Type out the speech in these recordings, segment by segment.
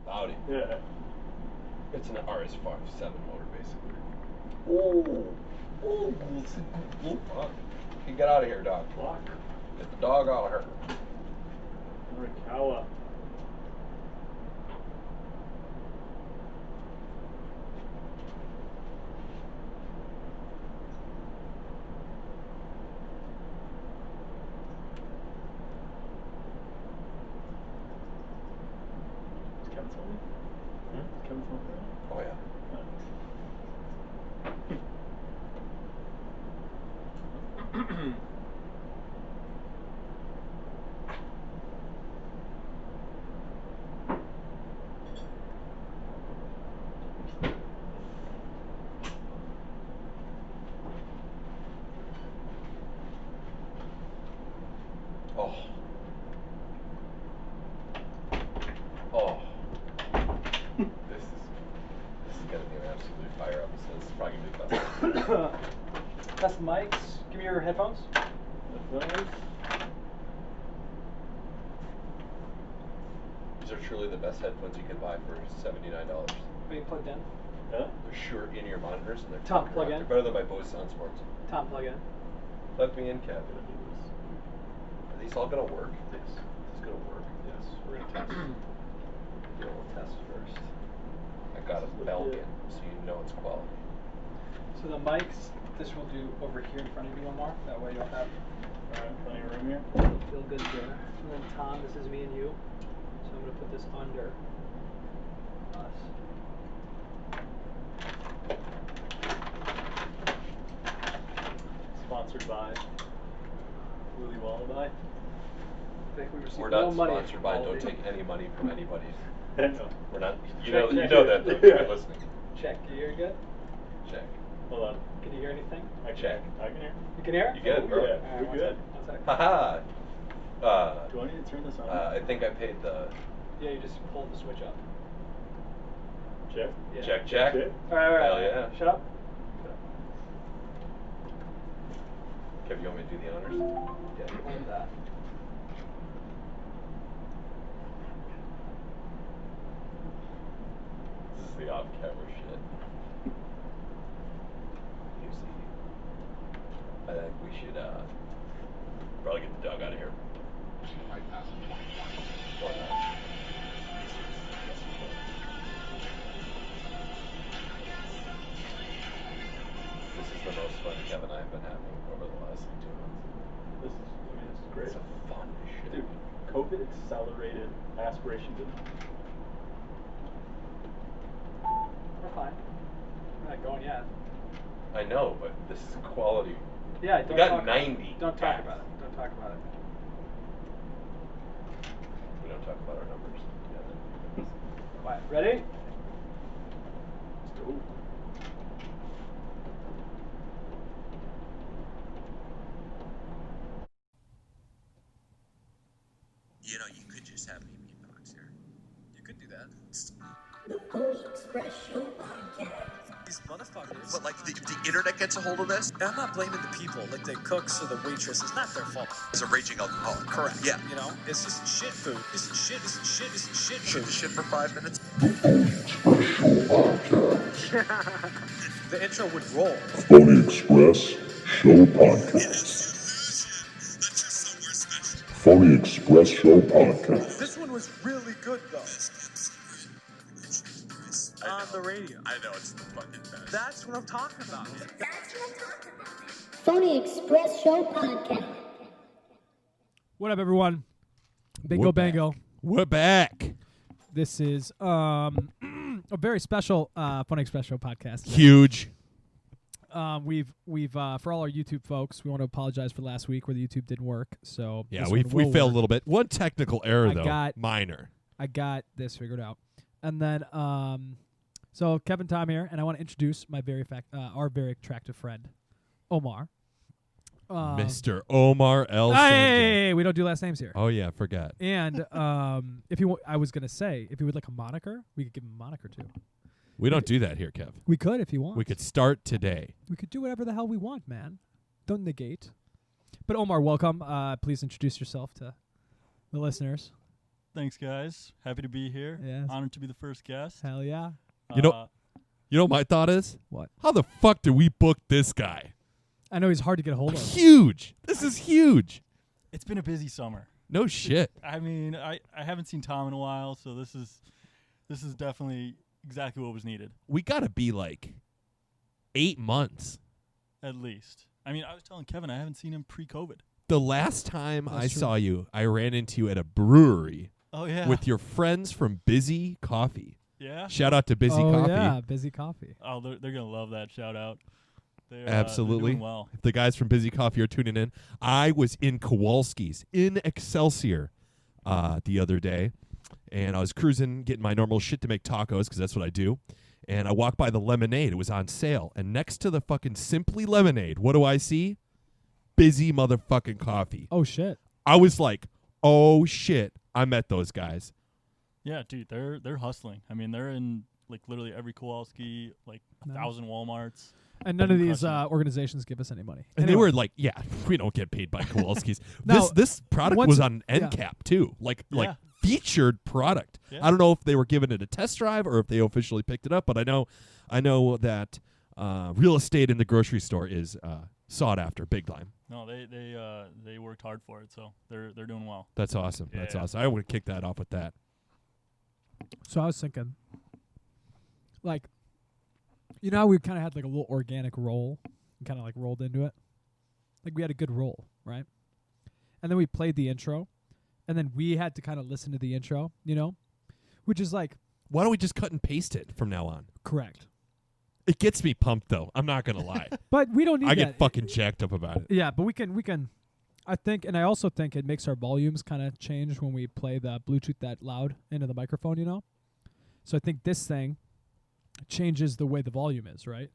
Audi. Yeah. It's an RS-7 motor, basically. Oh, fuck. You get out of here, dog. Fuck. Get the dog out of here. Morikawa. Is Kevin filming? Is Kevin filming? Oh, yeah. Oh. Oh. This is gonna be an absolute fire episode. This is probably gonna be the best. Test the mics. Give me your headphones. These are truly the best headphones you can buy for $79. Are you plugged in? Yeah? They're sure in your monitors and they're Tom, fucking plug rock. in. They're better than my Bose Sound Sports. Tom, plug in. Let me in, Kev. I'm gonna do this. Are these all gonna work? Yes. This is gonna work. Yes. We're gonna test. Yeah, we'll test first. I got a Belgian, so you know it's quality. So the mics, this will do over here in front of you, Omar. That way you'll have Alright, plenty of room here. feel good there. And then Tom, this is me and you. So I'm gonna put this under us. Sponsored by Willy Wallaby. I think we received We're no not money sponsored from by. all Don't of you. take any money from anybody. No. We're not. You Check, know. check. You know that. Though. Yeah. You're listening. Check. You hear good? Check. Hold on. Can you hear anything? I can, Check. I can hear. You can hear it? You get it, bro. Yeah. Alright, We're one good. sec, one sec. Haha. Do I need to turn this on? I think I paid the Yeah, you just pull the switch up. Check. Yeah. check. Check. Check. Alright. Hell yeah. Shut up. Kev, you want me to do the honors? Yeah, hold that. This is the off-camera shit. You see, I think we should probably get the dog out of here. Why not? This is the most fun Kev and I have been having over the last 2 months. This is great. It's fun shit. Dude, COVID accelerated aspirations in We're fine. We're not going yet. I know, but this is quality. Yeah, We don't got talk 90. Don't talk about it. Don't talk about it. We don't talk about our numbers. Yeah, Quiet. Ready? Let's go. You know, you could just have me beatbox here. You could do that. The Pony Express Show podcast. These motherfuckers. But like the internet gets a hold of this. And I'm not blaming the people, like the cooks or the waitress. It's not their fault. As a raging alcoholic. Correct. Yeah. You know, it's just shit food. Isn't shit Shoot food. the shit for 5 minutes. The intro would roll. Pony Express Show Podcast. That's just somewhere special. Pony Express Show Podcast. This one was really good though. On the radio. I know, it's the fucking best. That's what I'm talking about. Pony Express Show podcast. What up, everyone? Bingo We're Bango. back. We're back. This is a very special Funny Express Show podcast. Huge. We've for all our YouTube folks, we want to apologize for last week where the YouTube didn't work. So Yeah, this we one will failed a work. little bit. One technical error, I though. got- Minor. I got this figured out, and then so Kevin Tom here, and I want to introduce my our very attractive friend, Omar. Mr. Omar L. Hey, we don't do last names here. Oh, yeah, forgot. And if you, I was gonna say, if you would like a moniker, we could give him a moniker too. We don't do that here, Kev. We could if you want. We could start today. We could do whatever the hell we want, man. Don't negate. But Omar, welcome. Please introduce yourself to the listeners. Thanks, guys. Happy to be here. Yes. Honored to be the first guest. Hell yeah. You know what my thought is? What? How the fuck did we book this guy? I know he's hard to get a hold of. Huge. This is huge. It's been a busy summer. No shit. I mean, I haven't seen Tom in a while, so this is definitely exactly what was needed. We got to be like 8 months. At least. I mean, I was telling Kevin I haven't seen him pre-COVID. The last time I true. saw you, I ran into you at a brewery Oh, yeah. with your friends from Busy Coffee. Yeah? Shout out to Busy oh, Coffee. yeah, Busy Coffee. Oh, they're going to love that shout-out. They're Absolutely. doing well. If the guys from Busy Coffee are tuning in, I was in Kowalski's in Excelsior the other day, and I was cruising, getting my normal shit to make tacos because that's what I do. And I walked by the lemonade. It was on sale. And next to the fucking Simply Lemonade, what do I see? Busy motherfucking Coffee. Oh, shit. I was like, oh, shit. I met those guys. Yeah, dude, they're hustling. I mean, they're in like literally every Kowalski, like 1,000 Walmarts. And none of these Crushing it. organizations give us any money. And Anyway. they were like, yeah, we don't get paid by Kowalski's. Now, this product once- was on yeah. NCAP, too. Like Yeah. featured product. Yeah. I don't know if they were giving it a test drive or if they officially picked it up, but I know that real estate in the grocery store is sought after big time. No, they worked hard for it, so they're doing well. That's awesome. Yeah, That's yeah. awesome. I would kick that off with that. So I was thinking, like, you know how we kind of had like a little organic roll and kind of like rolled into it? Like we had a good roll, right? And then we played the intro, and then we had to kind of listen to the intro, you know? Which is like... Why don't we just cut and paste it from now on? Correct. It gets me pumped, though. I'm not going to lie. But we don't need I that. get fucking jacked up about it. Yeah, but we can... I think, and I also think it makes our volumes kind of change when we play the Bluetooth that loud into the microphone, you know? So I think this thing changes the way the volume is, right?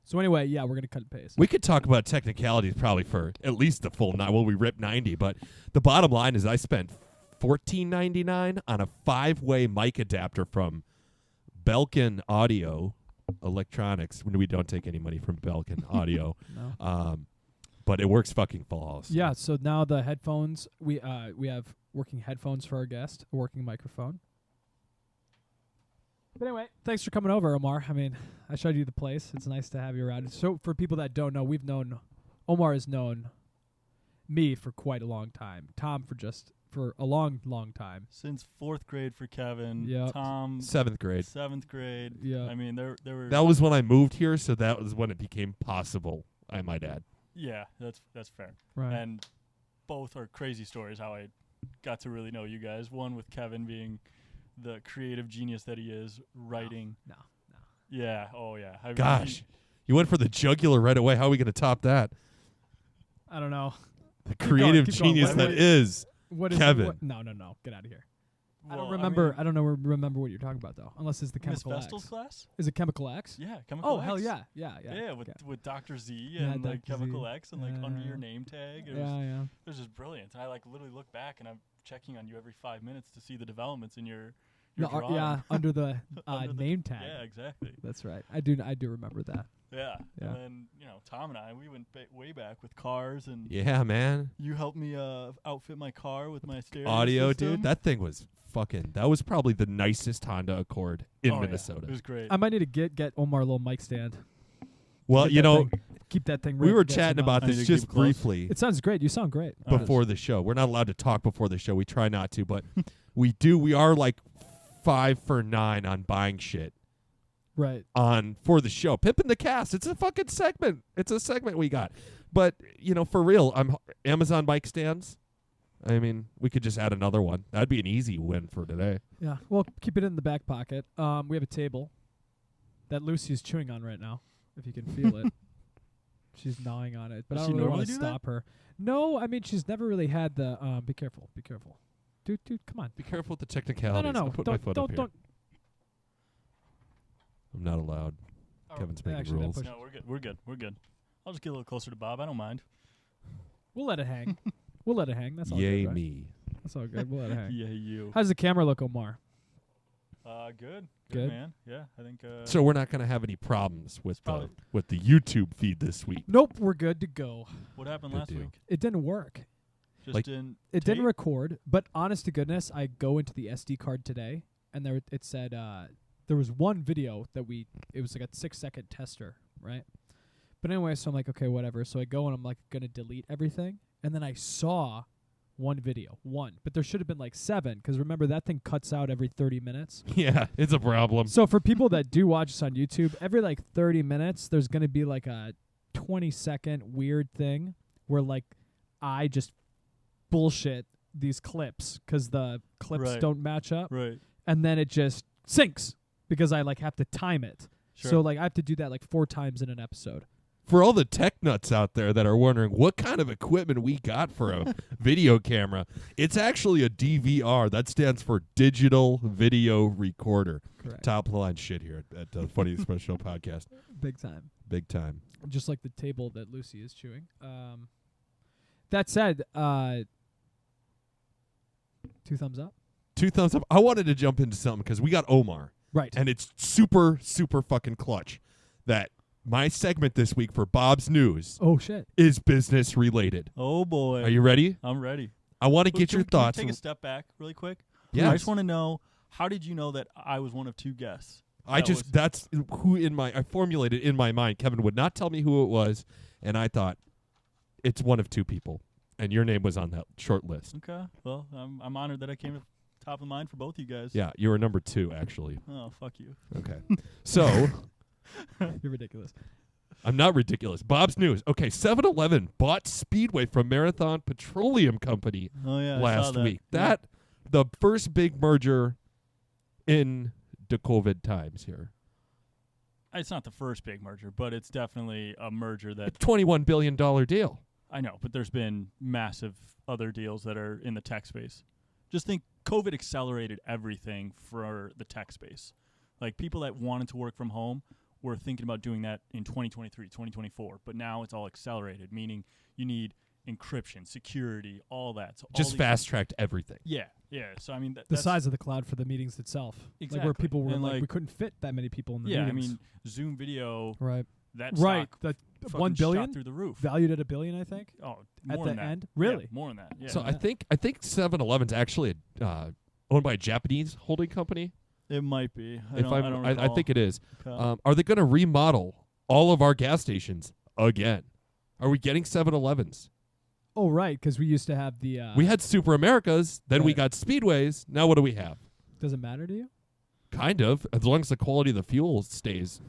So anyway, yeah, we're going to cut and paste. We could talk about technicalities probably for at least the full night. Well, we ripped 90, but the bottom line is I spent $14.99 on a 5-way mic adapter from Belkin Audio Electronics. We don't take any money from Belkin Audio. No. But it works fucking flawless. Yeah, so now the headphones, we have working headphones for our guest, a working microphone. But anyway, thanks for coming over, Omar. I mean, I showed you the place. It's nice to have you around. So for people that don't know, Omar has known me for quite a long time. Tom for a long, long time. Since 4th grade for Kevin. Yep. Tom 7th grade. 7th grade. Yeah. I mean, there were. That was when I moved here, so that was when it became possible, I might add. Yeah, that's fair. Right. And both are crazy stories how I got to really know you guys. One with Kevin being the creative genius that he is, writing. No. Yeah. Oh yeah. I mean, Gosh, you went for the jugular right away. How are we going to top that? I don't know. The Keep going, creative keep going. genius that is What is Kevin. No. Get out of here. I well, don't remember. mean, I don't know. Remember what you're talking about though, unless it's the Miss chemical X. Vestal's class? Is it chemical X? Yeah, chemical Oh X. hell yeah. Yeah, with Dr. Z Yeah, and like Dr. Z. chemical X and like under Yeah. your name tag. It Yeah. was just brilliant. And I like literally look back and I'm checking on you every 5 minutes to see the developments in your drawing. Yeah, under the Under the- name tag. Yeah, exactly. That's right. I do remember that. Yeah. Yeah. And then, Tom and I, we went way back with cars and Yeah, man. you helped me outfit my car with my stereo Audio, system. dude. That thing was fucking. That was probably the nicest Honda Accord in Oh, yeah. Minnesota. It was great. I might need to get Omar a little mic stand. Well, Get you that know, thing- keep that thing. we right were against your chatting mouth. about I need this to keep just it close. briefly It sounds great. You sound great. before the show. We're not allowed to talk before the show. We try not to, but we are like 5 for 9 on buying shit Right. for the show. Pimping the Cast. It's a fucking segment. It's a segment we got. But, for real, Amazon bike stands. I mean, we could just add another one. That'd be an easy win for today. Yeah. Well, keep it in the back pocket. We have a table that Lucy's chewing on right now. If you can feel it, she's gnawing on it. But Does I she don't really normally want to do that? stop her. No, I mean she's never really had the. Be careful. Dude, come on. Be careful with the technicalities. No. I'll put my foot up here. Don't. I'm not allowed. Kevin's making actually, rules. push- No, we're good. I'll just get a little closer to Bob. I don't mind. We'll let it hang. That's all Yay good, right? me. That's all good. We'll let it hang. Yeah, you. How's the camera look, Omar? Good, Good. man. Yeah, I think. So we're not going to have any problems with probably- the YouTube feed this week. Nope, we're good to go. What happened Good last deal. week? It didn't work. Just Like, didn't. It didn't tape? record, but honest to goodness, I go into the SD card today, and it said there was one video that it was like a 6-second tester, right? But anyway, so I'm like, okay, whatever. So I go and I'm like gonna delete everything, and then I saw one video, but there should have been like 7, because remember that thing cuts out every 30 minutes. Yeah, it's a problem. So for people that do watch this on YouTube, every like 30 minutes, there's gonna be like a 20-second weird thing where like I just bullshit these clips because the clips Right. don't match up, Right. and then it just syncs because I like have to time it. Sure. So like I have to do that like 4 times in an episode. For all the tech nuts out there that are wondering what kind of equipment we got for a video camera, it's actually a DVR. That stands for Digital Video Recorder. Correct. Top of the line shit here at the Funny Express Show podcast. Big time. Big time. Just like the table that Lucy is chewing. That said, 2 thumbs up. 2 thumbs up. I wanted to jump into something because we got Omar. Right. And it's super, super fucking clutch that my segment this week for Bob's News Oh shit. is business related. Oh boy. Are you ready? I'm ready. I want to But get can your we thoughts. take a step back really quick. Yes. I just want to know, how did you know that I was one of 2 guests? That's who I formulated in my mind. Kevin would not tell me who it was, and I thought it's one of 2 people, and your name was on that short list. Okay. Well, I'm honored that I came top of mind for both you guys. Yeah, you were number 2 actually. Oh, fuck you. Okay. So You're ridiculous. I'm not ridiculous. Bob's News. Okay, 7-Eleven bought Speedway from Marathon Petroleum Company Oh yeah. I saw last that. week. Yeah. The first big merger in the COVID times here. It's not the first big merger, but it's definitely a merger that It's $21 billion deal. I know, but there's been massive other deals that are in the tech space. Just think COVID accelerated everything for the tech space. Like people that wanted to work from home were thinking about doing that in 2023, 2024, but now it's all accelerated, meaning you need encryption, security, all that. So all Just these- fast-tracked everything. Yeah, yeah. So I mean, The that's size of the cloud for the meetings itself. Like where Exactly. people were And, like, like- we couldn't fit that many people in the yeah. I meetings. mean, Zoom video. right. That Right. stock The fucking 1 billion shot through the roof. valued at $1 billion, I think. Oh, At more the than that. end? Yeah, Really? more than that. Yeah. So I think 7-Eleven's actually owned by a Japanese holding company. it might be. I If don't I recall. think it is. Okay. Are they going to remodel all of our gas stations again? Are we getting 7-Elevens? Oh, right, because we used to have the. We had Super Americas, then we Right. got Speedways. Now what do we have? Does it matter to you? Kind of, as long as the quality of the fuel stays,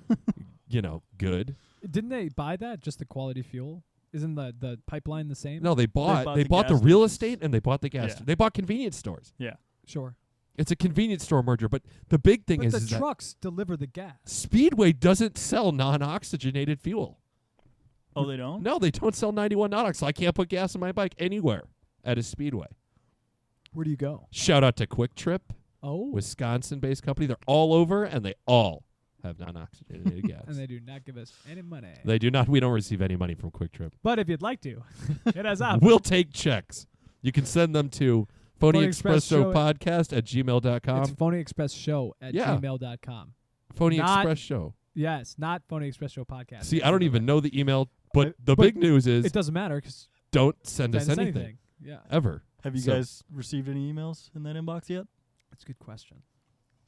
good. Didn't they buy that? Just the quality fuel? Isn't the pipeline the same? No, they bought bought the the gas real stations. estate and they bought the gas. Yeah. They bought convenience stores. Yeah. Sure. It's a convenience store merger, but the big thing But is, the is that trucks deliver the gas. Speedway doesn't sell non-oxygenated fuel. Oh, they don't? No, they don't sell 91 non-ox, so I can't put gas in my bike anywhere at a Speedway. Where do you go? Shout out to Quick Trip, Oh. Wisconsin-based company. They're all over, and they all have non-oxygenated gas. And they do not give us any money. They do not. We don't receive any money from Quick Trip. But if you'd like to, hit us up. We'll take checks. You can send them to Phony Express Show phonyexpressshow at gmail.com. It's phonyexpressshow at Yeah. gmail.com. Phony not- Express Show. Yes, not Phony Express Show podcast. See, I don't even know the email, but the but big news is It doesn't matter because don't send us anything. Yeah. Ever. Have you So- guys received any emails in that inbox yet? That's a good question.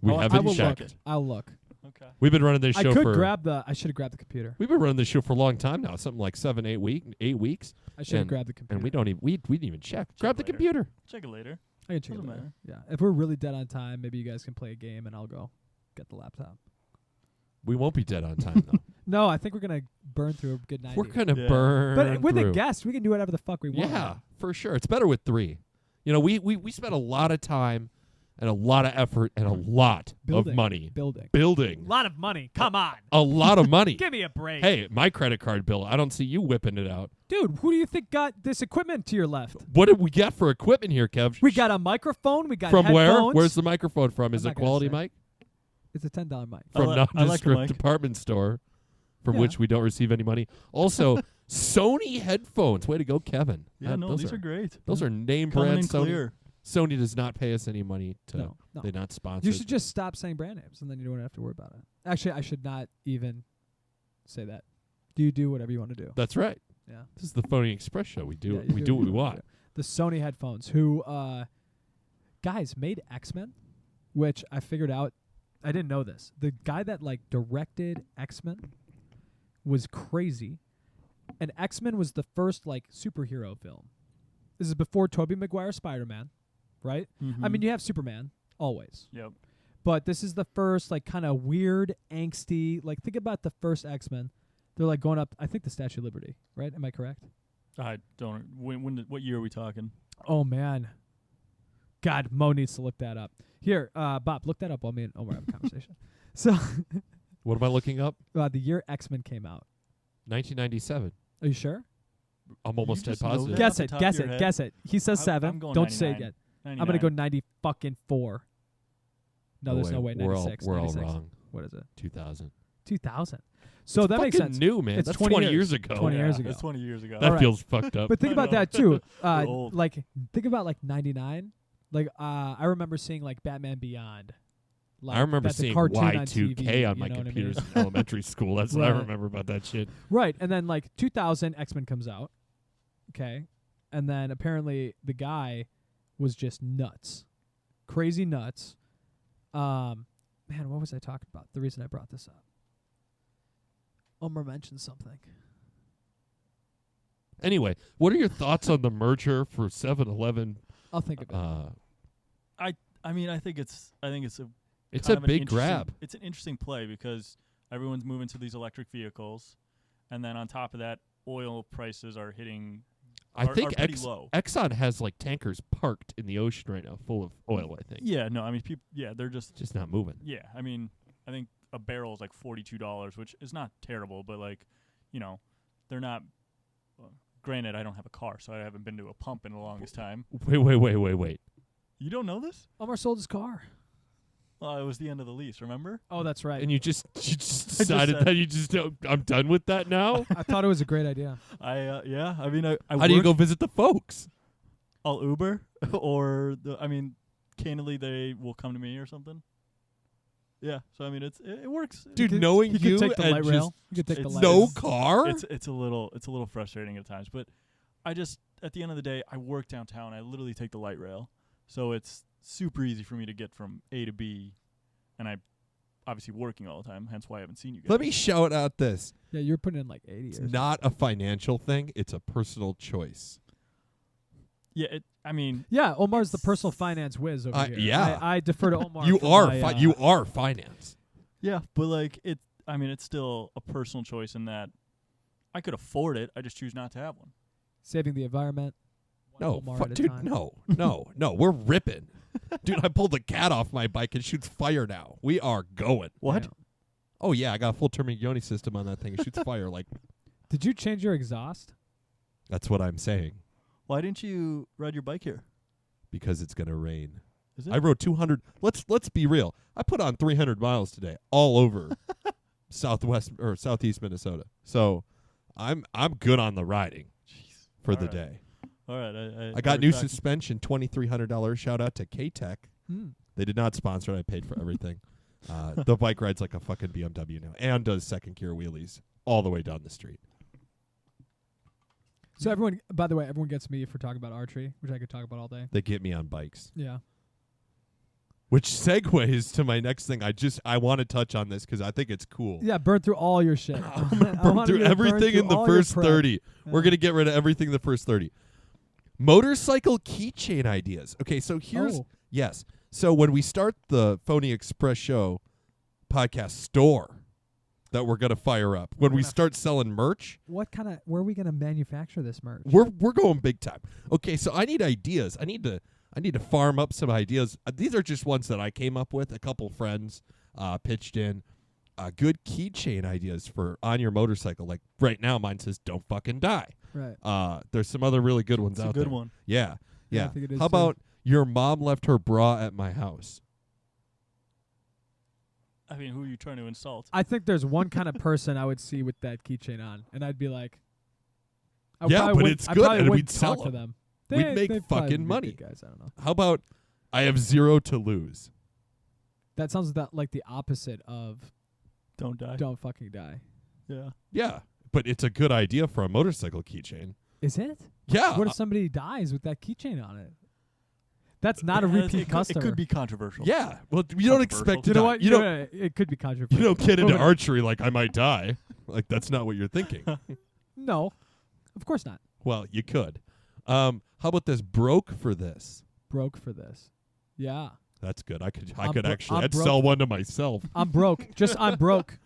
We Oh, I I haven't will checked. look. I'll look. Okay. We've been running this I show could for grab the. I should have grabbed the computer. We've been running this show for a long time now, something like 8 weeks, I should have and- grabbed the computer. and we don't even we didn't even check. Grab the later. computer. Check it later. I can check it Doesn't later. matter. Yeah. If we're really dead on time, maybe you guys can play a game and I'll go get the laptop. We won't be dead on time though. No, I think we're gonna burn through a good 90. We're gonna Yeah. burn. But with through. a guest, we can do whatever the fuck we want. Yeah, for sure. It's better with 3. We spent a lot of time and a lot of effort and a lot Building. of money Building. building. A lot of money. Come on. A lot of money. Give me a break. Hey, my credit card bill. I don't see you whipping it out. Dude, who do you think got this equipment to your left? What did we get for equipment here, Kev? We got a microphone. We got from where? headphones. Where's the microphone from? Is I'm it not gonna quality say. mic? It's a $10 mic. I From li- I like the nondescript mic. department store, from Yeah. which we don't receive any money. Also, Sony headphones. Way to go, Kevin. Yeah, no, those these are great. Those are name Coming brand in Sony. clear. Sony does not pay us any money to. No. They're not sponsored. You should just stop saying brand names, and then you don't have to worry about it. Actually, I should not even say that. You do whatever you want to do. That's right. Yeah. This is the Phony Express show. We do Yeah, you we do what we wanna want. the Sony headphones, who guys made X-Men, which I figured out. I didn't know this. The guy that like directed X-Men was crazy, and X-Men was the first like superhero film. This is before Tobey Maguire Spider-Man, right? I mean, you have Superman always. Yep. But this is the first like kind of weird, angsty. Like think about the first X-Men. They're like going up. I think the Statue of Liberty, right? Am I correct? I don't. What year are we talking? Oh man, God, Mo needs to look that up. Here, Bob, look that up while me and Omar have a conversation. So, What am I looking up? the year X-Men came out. 1997. Are you sure? I'm almost dead just know positive. that? Guess off the it. top Guess of your it. head? Guess it. He says I'm 7. going Don't say it 99. yet. I'm gonna go 90 No, there's no way. We're all 96. we're all 96. wrong. What is it? 2000. 2000. So It's that makes fucking sense. new, man. It's That's 20 years ago. 20 years ago. That's 20 years ago. That All right. feels fucked up. But think I about know. that too. We're old. Like think about like 99. Like I remember seeing like Batman Beyond. Like, I remember that's a seeing cartoon on Y2K TV, on my you know what I mean? computers in elementary school. That's what I Right. remember about that shit. Right, and then like 2000, X-Men comes out. Okay, and then apparently the guy was just nuts, crazy nuts. Man, what was I talking about? The reason I brought this up. Omar mentioned something. Anyway, what are your thoughts on the merger for 7-Eleven? I'll think of it. I mean, I think it's a It's kind a of an big interesting- grab. It's an interesting play because everyone's moving to these electric vehicles, and then on top of that, oil prices are hitting. I think are pretty low. Exxon has like tankers parked in the ocean right now, full of oil. I think. Yeah, no, I mean, people. Yeah, they're just. Not moving. Yeah, I mean, I think a barrel is like $42, which is not terrible, but like, they're not. Granted, I don't have a car, so I haven't been to a pump in the longest time. Wait. You don't know this? Omar sold his car. Well, it was the end of the lease. Remember? Oh, that's right. And you just decided said- that you just I'm done with that now. I thought it was a great idea. Yeah. I mean, I How do you go work- visit the folks? I'll Uber, or candidly, they will come to me or something. Yeah, so I mean, it works. Dude, could- knowing you you could take the and light just rail. You could take the it's light no rail. car. It's a little frustrating at times, but I just at the end of the day, I work downtown. I literally take the light rail, so it's super easy for me to get from A to B, and I'm obviously working all the time. Hence why I haven't seen you guys. Let me shout out this. Yeah, you're putting in like 80 It's years. not a financial thing. It's a personal choice. Yeah, Yeah, Omar's the personal finance whiz over here. yeah. I defer to Omar. You for are my, you are finance. yeah, but like it's still a personal choice in that I could afford it. I just choose not to have one. saving the environment. one No, Omar at a dude, time. no. We're ripping. Dude, I pulled the cat off my bike and shoots fire now. We are going. What? Yeah. Oh yeah, I got a full Termignoni system on that thing. It shoots fire like. Did you change your exhaust? That's what I'm saying. Why didn't you ride your bike here? Because it's gonna rain. Is it? I rode 200. Let's be real. I put on 300 miles today, all over southwest or southeast Minnesota. So, I'm good on the riding for the All right. day. All right, I got new suspension, $2,300. Shout out to K-Tech. Hmm. They did not sponsor it. I paid for everything. The bike rides like a fucking BMW now and does second gear wheelies all the way down the street. So everyone, by the way, everyone gets me for talking about archery, which I could talk about all day. They get me on bikes. Yeah. Which segues to my next thing. I want to touch on this because I think it's cool. Yeah, burn through all your shit. I'm gonna burn through everything in the first 30. We're Yeah. going to get rid of everything in the first 30. Motorcycle keychain ideas. Okay, so here's... Oh. Yes. So when we start the Phony Express Show podcast store that we're going to fire up, when we start selling merch, Where are we going to manufacture this merch? we're going big time. Okay, so I need ideas. I need to farm up some ideas. These are just ones that I came up with. A couple friends pitched in. Good keychain ideas for on your motorcycle. Like right now, mine says "Don't fucking die." Right. There's some other really good ones It's a out good there. one. Yeah, Yeah, I yeah. think it is How too. about your mom left her bra at my house? I mean, who are you trying to insult? I think there's one kind of person I would see with that keychain on, and I'd be like, Yeah, but it's good, and we'd sell talk to them. them. We'd make they'd probably fucking be money. good guys, I don't know. How about I have zero to lose? That sounds like the opposite of Don't die. don't fucking die. Yeah. Yeah, but it's a good idea for a motorcycle keychain. Is it? Yeah. What if somebody dies with that keychain on it? That's not a It has- repeat it customer. could be controversial. Yeah. Well, you don't expect to You know die. what? You don't. It could be controversial. You don't get into Moving on. archery like I might die. Like that's not what you're thinking. No, of course not. Well, you could. How about this? Broke for this. Broke for this. Yeah. That's good. I could I'm actually. I'm I'd broke. sell one to myself. I'm broke. Just I'm broke.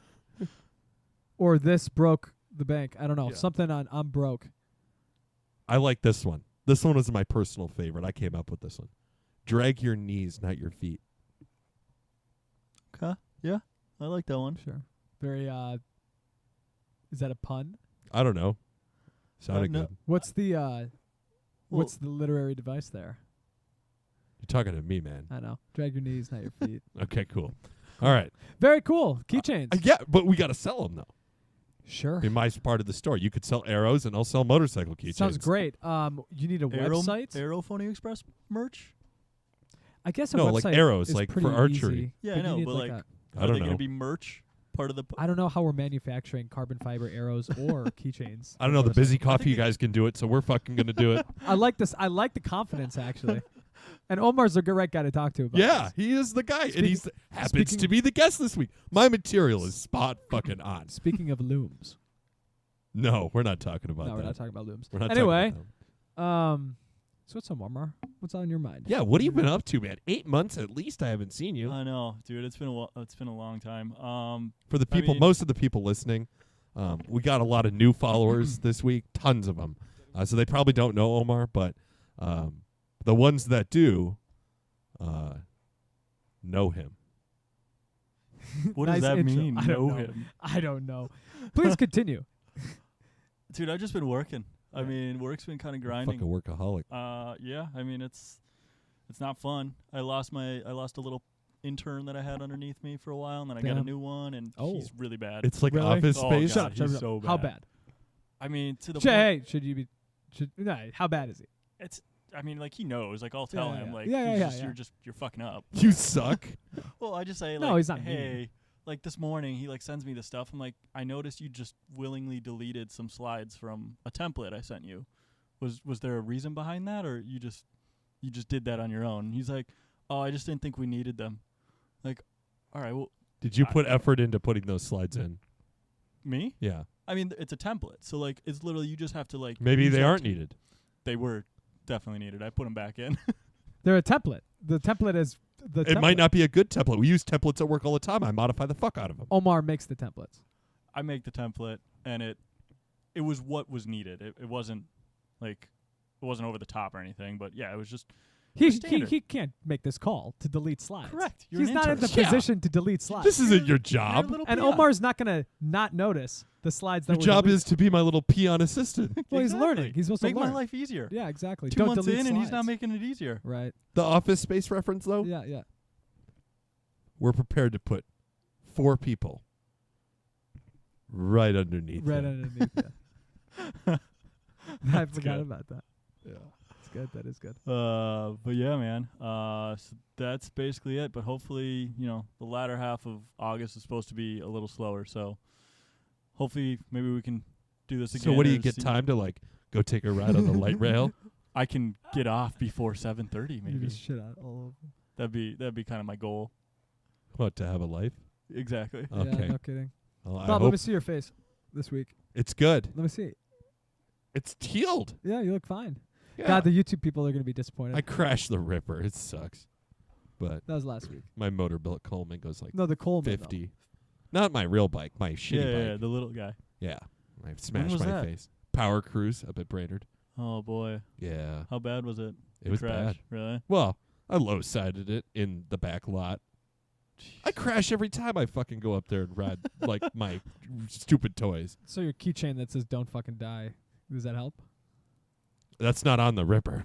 Or this broke the bank. I don't know. Yeah. Something on I'm broke. I like this one. This one was my personal favorite. I came up with this one. Drag your knees, not your feet. Okay. Yeah, I like that one. Sure. Very is that a pun? I don't know. Sounded no. good. What's the literary device there? You're talking to me, man. I know. Drag your knees, not your feet. Okay, cool. All right. Very cool. Keychains. Yeah, but we got to sell them though. Sure. In my part of the store, you could sell arrows, and I'll sell motorcycle keychains. Sounds great. You need a website? Aero Phony Express merch? I guess a No, website like arrows, is like pretty for archery. easy, Yeah, but I know, you need but like like, I are don't they know. going to be merch part of the? I don't know how we're manufacturing carbon fiber arrows or keychains. I don't know. The busy coffee think you guys can do it, so we're fucking gonna do it. I like this. I like the confidence actually. And Omar's the right guy to talk to about Yeah, this. he is the guy, and Speaking- he's happens speaking- to be the guest this week. My material is spot fucking on. Speaking of looms. No, we're not talking about No, that. we're not talking about looms. We're not Anyway, talking about them. so what's up, Omar? What's on your mind? Yeah, what have you been up to, man? 8 months at least. I haven't seen you. I know, dude. It's been a long time. For the I people, mean- most of the people listening, we got a lot of new followers this week, tons of them. So they probably don't know Omar, but the ones that do know him. What Nice does that intro. mean? I don't know. him, I don't know. Please continue. dude. I've just been working. I mean, work's been kind of grinding. Fucking workaholic. Yeah. I mean, it's not fun. I lost a little intern that I had underneath me for a while, and then I got a Damn. new one, and Oh. he's really bad. It's like Really? Office Oh, Space. God. Shut up. he's Shut up. so How bad. bad? I mean, to the Hey, should you be? No, how bad is he? it's. I mean, like he knows. Like I'll tell Yeah, him. yeah. Like Yeah, he's yeah, just, yeah. you're fucking up. You suck. Well, I just say like, No, he's not hey, mean. like this morning he like sends me the stuff. I'm like, I noticed you just willingly deleted some slides from a template I sent you. Was there a reason behind that, or you just did that on your own? He's like, oh, I just didn't think we needed them. Like, all right, well, Did you put effort into putting those slides in? me? Yeah. I mean, it's a template, so like it's literally you just have to like. Maybe use they that aren't to- needed. They were definitely needed. I put them back in. They're a template. The template is the. It might not be a good template. We use templates at work all the time. I modify the fuck out of them. Omar makes the templates. I make the template, and it was what was needed. It wasn't like it wasn't over the top or anything, but yeah, it was just He standard. can't make this call to delete slides. Correct. You're He's an not in the intern. Yeah. position to delete slides. This isn't your You're a job. little and peon. Omar's not gonna not notice the slides that Your were job deleted. is to be my little peon assistant. Well, he's Exactly. learning. He's supposed Make to learn. my life easier. Yeah, exactly. 2 Don't months delete in, and he's not slides. making it easier. Right. The Office Space reference, though, Yeah, yeah. we're prepared to put 4 people right underneath Right him. underneath. Yeah. I forgot good. about that. Yeah. That's good. That is good. But yeah, man. So that's basically it. But hopefully, the latter half of August is supposed to be a little slower. So hopefully, maybe we can do this again. So what do you or get see- time to like go take a ride on the light rail? I can get off before 7:30. You Maybe just shit out all over. that'd be kind of my goal. What, to have a life? Exactly. Yeah, Okay. no kidding. Well, I Bob, let me hope see your face this week. it's good. Let me see. It's healed. Yeah, you look fine. Yeah. God, the YouTube people are going to be disappointed. I crashed the Ripper. It sucks. But that was last week. my motorbilt Coleman goes like No, the Coleman. 50. Not my real bike, my shitty yeah, bike. the little guy. Yeah. I smashed was my that? face. Power Cruise up at Brainerd. Oh boy, Yeah. how bad was it? It was crash? bad. Really? Well, I low-sided it in the back lot. I crash every time I fucking go up there and ride like my stupid toys. So your keychain that says "Don't fucking die." Does that help? That's not on the Ripper.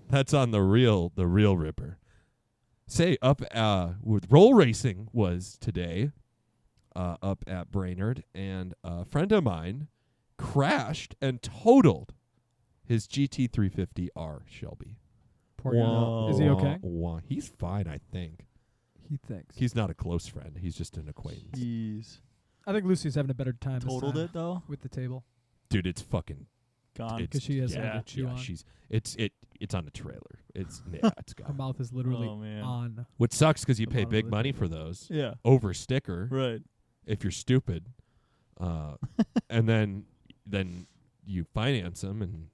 That's on the real Ripper. Say up with roll racing was today up at Brainerd, and a friend of mine crashed and totaled his GT350R Shelby. Poor guy. Is he okay? Wah. He's fine, I think. He thinks. He's not a close friend. He's just an acquaintance. Jeez. I think Lucy's having a better time. this Totaled time it though. with the table. Dude, it's fucking Gone. It's- 'Cause she has something to chew on. It's on a trailer. It's it's Her gone. mouth is literally Oh, man. on. Which sucks because you The pay bottom big of the money tip. for those Yeah. over sticker Right. if you're stupid, and then you finance them and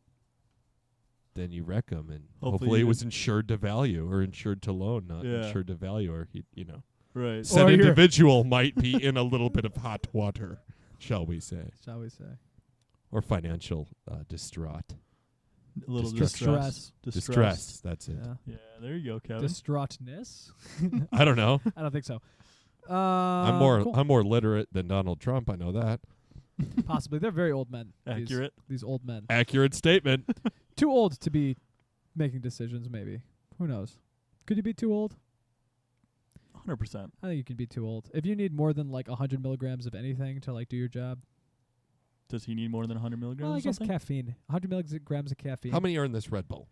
then you wreck them, and Hopefully hopefully it you was insured to value or insured to loan, not Yeah. insured to value, or Right. said Or you're- individual might be in a little bit of hot water, shall we say, Shall we say? or financial distraught. A little Distress. Distress. That's it. Yeah. Yeah, there you go, Kevin. Distraughtness? I don't know. I don't think so. I'm more cool. I'm more literate than Donald Trump. I know that. Possibly. They're very old men. Accurate. These old men. Accurate statement. Too old to be making decisions, maybe. Who knows? Could you be too old? 100%. I think you could be too old. If you need more than like 100 milligrams of anything to like do your job, Does he need more than 100 milligrams well, I or guess something? caffeine. 100 milligrams of caffeine. How many are in this Red Bull?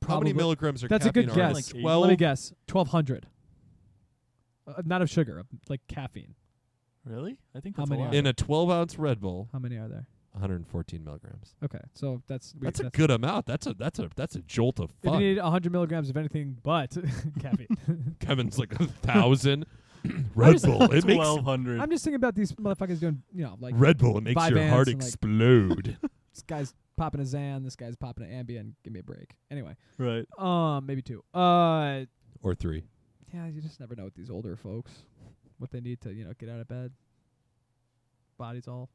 How Probably. many milligrams are That's a caffeine good are in guess. it? Like 12? Let me guess. 1,200. Not of sugar, of like caffeine. Really? I think How that's many a are lot. In a 12-ounce Red Bull, How many are there? 114 milligrams. Okay, so that's That's a good amount. That's a jolt of If you fun. need 100 milligrams of anything but caffeine. Kevin's like 1,000 Red Bull. It makes 1,200. I'm just thinking about these motherfuckers doing, like Red Bull. It makes your Vyvanse heart and, like- explode. this guy's popping a Xan, this guy's popping an Ambien. Give me a break. Anyway, Right. maybe 2. Or 3. Yeah, you just never know with these older folks what they need to, get out of bed. Body's all,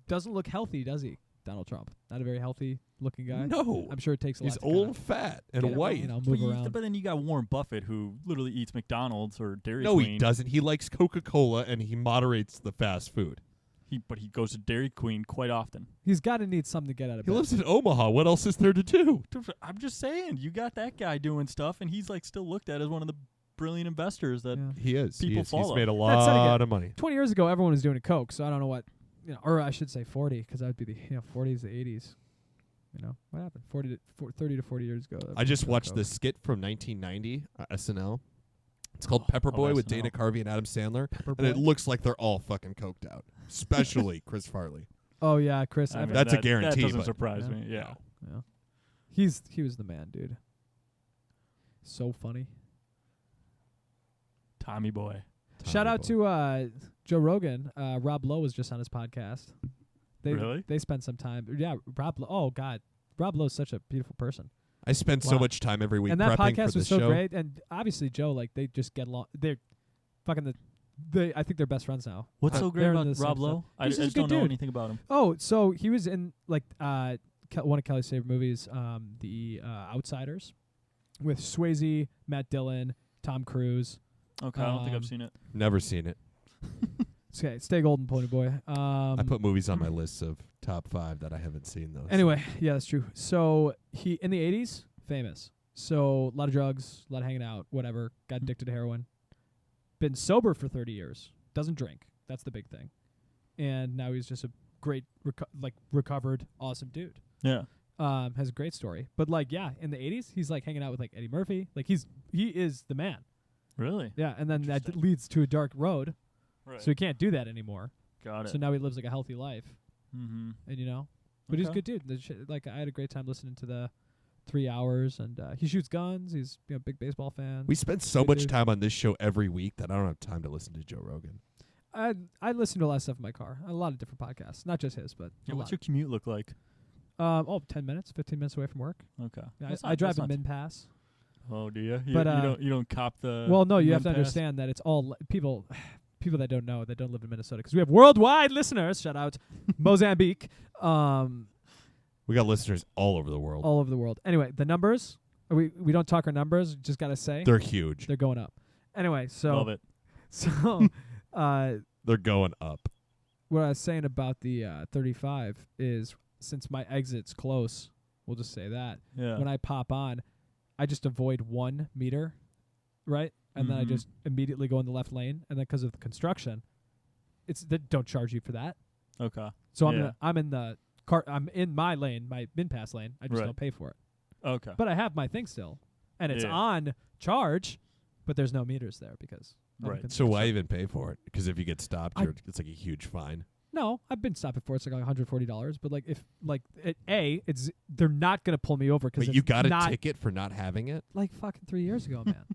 doesn't look healthy, does he? Donald Trump, not a very healthy looking guy. No. I'm sure it takes a He's lot. to old, fat, and get him, white. move around. But then you got Warren Buffett, who literally eats McDonald's or Dairy No, Queen. he doesn't. He likes Coca-Cola, and he moderates the fast food. But he goes to Dairy Queen quite often. He's got to need something to get out of He bed. lives in Omaha. What else is there to do? I'm just saying, you got that guy doing stuff, and he's like still looked at as one of the brilliant investors that. Yeah. He is. People He's follow. made a That said again, lot of money. 20 years ago, everyone was doing a Coke, so I don't know what, or I should say 40, because that would be the 40s, the 80s. What happened? 30 to 40 years ago. I just everyone watched drank this skit from 1990, SNL. It's called Oh, Pepperboy with SNL. Dana Carvey and Adam Sandler, Coke. and it looks like they're all fucking coked out, especially Chris Farley. Oh yeah, Chris. I mean, That's a that guarantee, doesn't but- surprise Yeah. me. Yeah. Yeah. He was the man, dude. So funny. Tommy boy. Shout out to Joe Rogan. Rob Lowe was just on his podcast. Really? They spent some time. Yeah, Rob Lowe. Oh God, Rob Lowe's such a beautiful person. I spend so Wow. much time every week And that prepping podcast for the was so show. great. And obviously Joe, like they just get along. They're fucking I think they're best friends now. What's Uh, so great they're in about the same Rob stuff. Lowe? I He's just a just good don't know dude. anything about him. Oh, so he was in like one of Kelly's favorite movies, The Outsiders, with Swayze, Matt Dillon, Tom Cruise. Okay, I don't think Um, I've seen it. Never seen it. Okay, stay golden, Pony Boy. I put movies on my list of top 5 that I haven't seen those. Anyway, yeah, that's true. So he in the 80s, famous. So a lot of drugs, a lot of hanging out, whatever. Got addicted to heroin. Been sober for 30 years. Doesn't drink. That's the big thing. And now he's just a great, recovered, awesome dude. Yeah. Has a great story. But in the 80s, he's like hanging out with like Eddie Murphy. Like he is the man. Really? Yeah, and then that Interesting. leads to a dark road. Right. So he can't do that anymore. Got it. So now he lives like a healthy life. Mm-hmm. And but he's a Okay. good dude. I had a great time listening to the 3 hours, and he shoots guns. He's a big baseball fan. We spend so Good much dude. time on this show every week that I don't have time to listen to Joe Rogan. I listen to a lot of stuff in my car. A lot of different podcasts, not just his, but Yeah, a what's lot. your commute look like? 10 minutes, 15 minutes away from work. Okay. Yeah, That's I not- drive that's in not- Min Pass. Oh, do you? But, You don't cop the. Well, no, you have to Min Pass? understand that it's all people that don't know, that don't live in Minnesota, because we have worldwide listeners. Shout out Mozambique, We got listeners all over the world. all over the world. Anyway, the numbers. We don't talk our numbers. Just gotta say They're huge. they're going up. Anyway, so Love it. so They're going up. what I was saying about the 35 is, since my exit's close, we'll just say that Yeah. when I pop on, I just avoid 1 meter, right? And then I Mhm. just immediately go in the left lane. And then because of the construction, they don't charge you for that. Okay. So Yeah. I'm in the car. I'm in my lane, my Min Pass lane. I just Right. don't pay for it. Okay. But I have my thing still, and it's Yeah. on charge, but there's no meters there because. of the Right. So why construction. even pay for it? Because if you get stopped, it's like a huge fine. No, I've been stopped before. It's like $140. But like if like it's they're not gonna pull me over because Wait, you got a ticket for not having it? like fucking 3 years ago, man.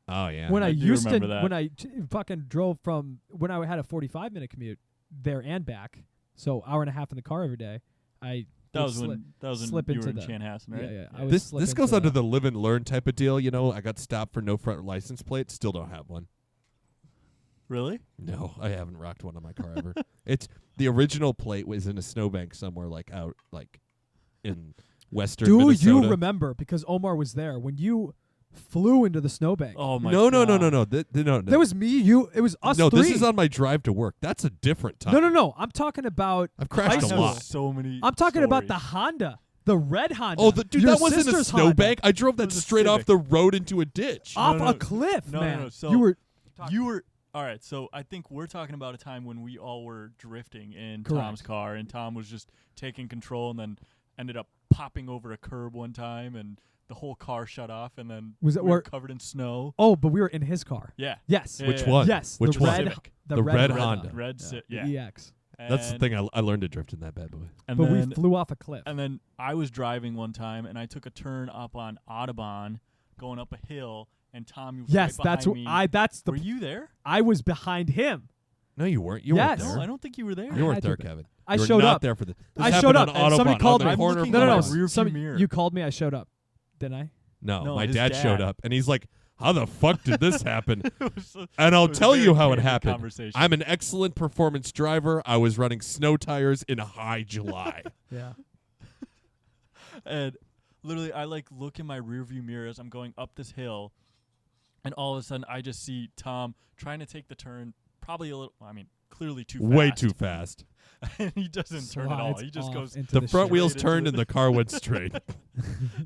Oh yeah. When I do used to, remember that. when I fucking drove from when I had a 45-minute commute there and back, so hour and a half in the car every day, I That would was when slip you into were in the Chanhassen, right? Yeah, I would This slip this goes into under the live and learn type of deal. You know, I got stopped for no front license plate. Still don't have one. Really? No, I haven't rocked one on my car ever. It's the original plate was in a snowbank somewhere, like out like in western Do Minnesota. you remember? Because Omar was there when you flew into the snowbank. Oh my No. god. No. No. That was me. You. It was us. No, three. this is on my drive to work. That's a different time. No. I'm talking about. I've crashed high a school. lot. So many. I'm talking about the stories. Honda, the red Honda. Oh, dude, Your that wasn't a sister's Honda. snowbank. I drove that was a straight off Civic. the road into a ditch. Off No. a cliff, No, man. no. So you were. You were all right. So I think we're talking about a time when we all were drifting in Correct. Tom's car, and Tom was just taking control, and then ended up popping over a curb one time, and the whole car shut off, and then Was it we were where- covered in snow. Oh, but we were in his car. Yeah. Yes. Yeah, Which yeah. one? Yes. Which the one? red. Civic. The red red Honda. Red. Yeah. The EX. That's the And- thing. I learned to drift in that bad boy. And But then, we flew off a cliff. And then I was driving one time, and I took a turn up on Audubon, going up a hill, and Tom, you was Yes, right that's behind what me. That's the. Were you there? I was behind him. No, you weren't. You Yes. weren't No, there. I don't think you were there. You weren't had to there, be. Kevin. I You were showed not up. there for the. This I happened showed on up, and somebody Audubon, called on the me. corner of I'm No, looking no, at no. my rear view Some, mirror. you called me. I showed up. Didn't I? No, my his dad showed dad. up, and he's like, "How the fuck did this happen?" It was a- And I'll it was a tell very you how it candid happened. conversation. I'm an excellent performance driver. I was running snow tires in high July. Yeah. And literally, I like look in my rearview mirror as I'm going up this hill, and all of a sudden, I just see Tom trying to take the turn, probably a little. I mean, clearly too fast. Way too fast. And he doesn't turn at all. Slides He just off goes. into The the front shit. wheels into turned the- and the car went straight.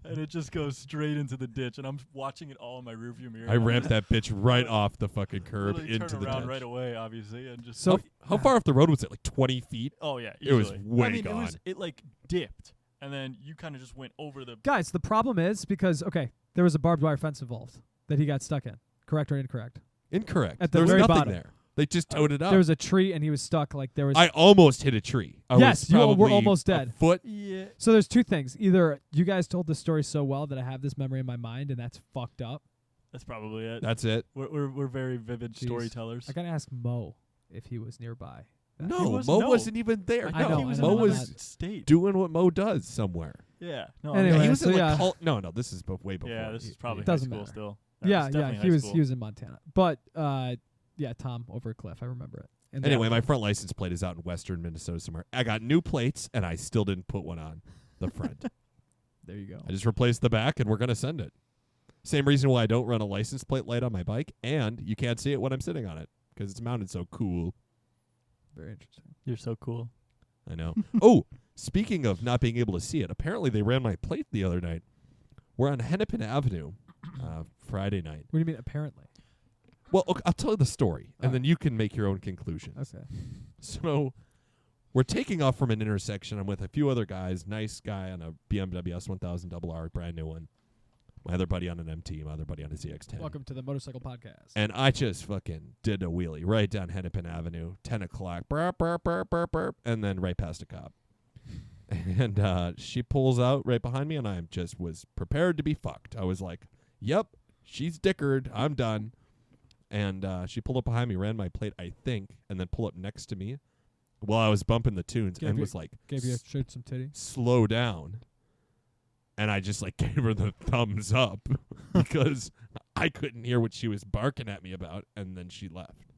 And it just goes straight into the ditch, and I'm watching it all in my rearview mirror. I ramped that bitch right off the fucking curb Literally into turn the around ditch. right away, obviously, and just. So How far off the road was it? Like 20 feet? Oh yeah, It was easily. way I mean, gone. it like dipped, and then you kind of just went over the. guys, the problem is because there was a barbed wire fence involved that he got stuck in. Correct or incorrect? Incorrect. At the there was very nothing bottom. there. They just towed it up. There was a tree and he was stuck. Like there was. I almost hit a tree. I Yes, was you were probably almost a dead. foot. Yeah. So there's two things. Either you guys told the story so well that I have this memory in my mind, and that's fucked up. That's probably it. That's it. We're very vivid Jeez. storytellers. I gotta ask Mo if he was nearby. No, was- Mo no. wasn't even there. I know, he was I know, Mo in was another state. doing what Mo does somewhere. Yeah. No. Anyway, he was so in yeah. No, this is way before. Yeah, this is probably high Doesn't school matter. still. That Yeah, was yeah. definitely He high was school. he was in Montana, but yeah, Tom over a cliff. I remember it. And Anyway, my front license plate is out in western Minnesota somewhere. I got new plates, and I still didn't put one on the front. there you go. I just replaced the back, and we're going to send it. Same reason why I don't run a license plate light on my bike, and you can't see it when I'm sitting on it because it's mounted so cool. Very interesting. You're so cool. I know. Oh, speaking of not being able to see it, apparently they ran my plate the other night. We're on Hennepin Avenue Friday night. What do you mean? Apparently. Well, okay, I'll tell you the story, and All then you can make your own conclusions. Okay. So we're taking off from an intersection. I'm with a few other guys. Nice guy on a BMW S1000RR, brand new one. My other buddy on an MT, my other buddy on a ZX10. Welcome to the Motorcycle Podcast. And I just fucking did a wheelie right down Hennepin Avenue, 10 o'clock, burp, burp, burp, burp, burp, and then right past a cop. And she pulls out right behind me, and I just was prepared to be fucked. I was like, yep, she's dickered. I'm done. And she pulled up behind me, ran my plate, I think, and then pulled up next to me while I was bumping the tunes and was like, Gave you a shirt, some titty. slow down. And I just like gave her the thumbs up because I couldn't hear what she was barking at me about, and then she left.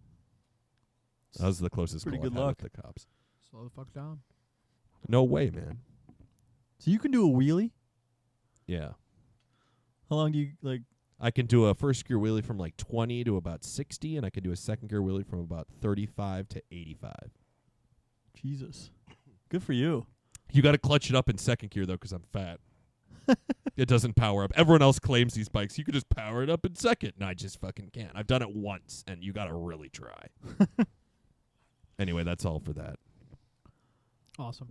That was the closest Pretty call I've good had luck. with the cops. Slow the fuck down. No way, man. So you can do a wheelie? Yeah. How long do you like? I can do a first gear wheelie from like 20 to about 60, and I can do a second gear wheelie from about 35 to 85. Jesus, good for you. You got to clutch it up in second gear, though, because I'm fat. It doesn't power up. Everyone else claims these bikes. You could just power it up in second, and I just fucking can't. I've done it once, and you got to really try. Anyway, that's all for that. Awesome.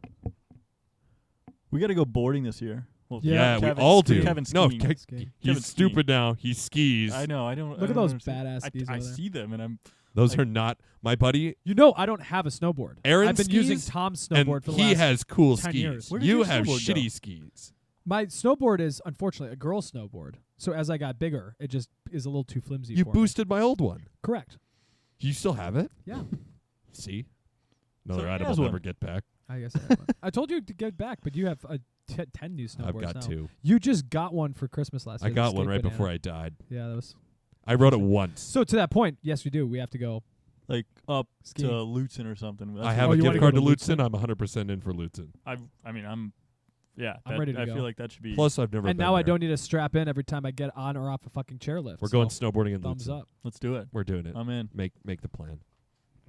We got to go boarding this year. Well, Yeah, we Kevin's all skiing. do. Kevin's No, skiing. Skiing. he's Kevin's stupid skiing. now. He skis. I know. I don't. Look I at don't those understand. badass skis I over there. see them, and Those Like- are not my buddy. You know, I don't have a snowboard. Aaron I've been using skis, Tom's And snowboard for the he last has cool 10 skis. years. Where did You your have snowboard go? shitty skis. My snowboard is unfortunately a girl's snowboard. So as I got bigger, it just is a little too flimsy You for boosted my old one. me. Correct. You still have it? Yeah. See? Another So he item has I'll one. never get back. I guess I have one. I told you to get back, but you have 10 new snowboards I've got now. 2. You just got one for Christmas last I year. got one right before I died. Yeah, that was. I rode it once. So to that point, yes, we do. We have to go Like up skiing. to Lutzen or something. I have Oh, a you gift wanna card go to to Lutzen. I'm 100% in for Lutzen. I mean, yeah. I'm that- ready to I go. feel like that should be. Plus, I've never and been now I there. don't need to strap in every time I get on or off a fucking chairlift. We're so going snowboarding in thumbs Lutzen. up. Let's do it. We're doing it. I'm in. Make the plan.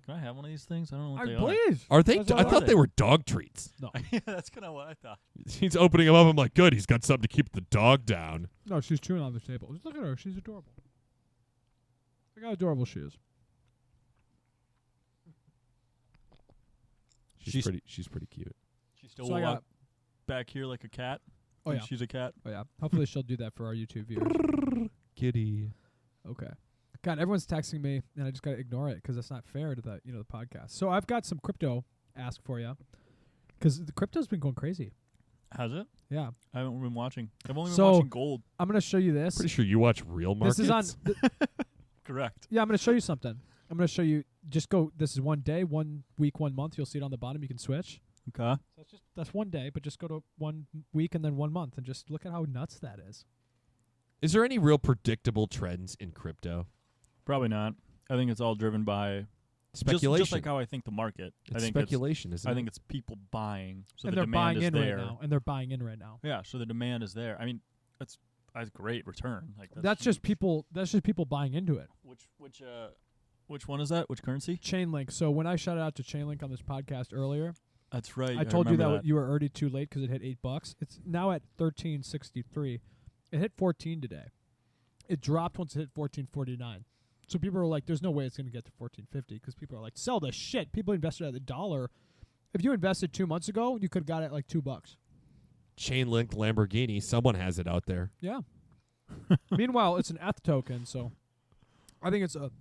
Can I have one of these things? I don't know what they are. Please. Are they? That's I all thought right. they were dog treats. No, Yeah, that's kind of what I thought. He's opening them up. I'm like, good. He's got something to keep the dog down. no, she's chewing on the table. Just look at her. She's adorable. Look how adorable she is. She's pretty cute. She still So I walk got. back here like a cat. Oh Like yeah. she's a cat. Oh yeah. Hopefully she'll do that for our YouTube viewers. Kitty. Okay. God, everyone's texting me, and I just gotta ignore it because it's not fair to the the podcast. So I've got some crypto ask for you because the crypto's been going crazy. Has it? Yeah. I haven't been watching. I've only been So- watching gold. I'm gonna show you this. Pretty sure you watch real markets. This is on. Correct. Yeah, I'm gonna show you something. I'm gonna show you. Just go. This is 1 day, 1 week, 1 month. You'll see it on the bottom. You can switch. Okay. So that's 1 day, but just go to 1 week and then 1 month, and just look at how nuts that is. Is there any real predictable trends in crypto? Probably not. I think it's all driven by Speculation. Just like how I think the market. It's I think speculation, isn't I it? think it's people buying, so and the they're buying demand in is there. right now. And they're buying in right now. Yeah, so the demand is there. I mean, that's great return. Like That's just huge. people. That's just people buying into it. Which one is that? Which currency? Chainlink. So when I shouted out to Chainlink on this podcast earlier, That's right. I told you remember that you were already too late because it hit $8. It's now at $13.63. It hit 14 today. It dropped once it hit 14.49. So people are like, "There's no way it's going to get to 14.50," because people are like, "Sell the shit." People invested at $1. If you invested 2 months ago, you could have got it at like $2. Chainlink Lamborghini. Someone has it out there. Yeah. Meanwhile, it's an ETH token, so I think it's a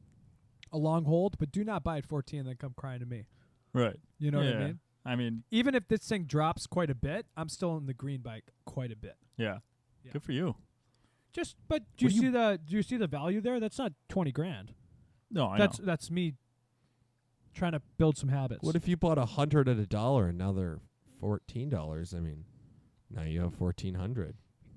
long hold. But do not buy at 14 and then come crying to me. Right. You know what I Yeah. mean? I mean, Even if this thing drops quite a bit, I'm still in the green by quite a bit. yeah. Yeah. Good for you. But do What you do see do you see the value there? That's not 20 grand. No, I That's know. that's me trying to build some habits. What if you bought 100 at $1 and now they're $14? I mean, now you have 1,400.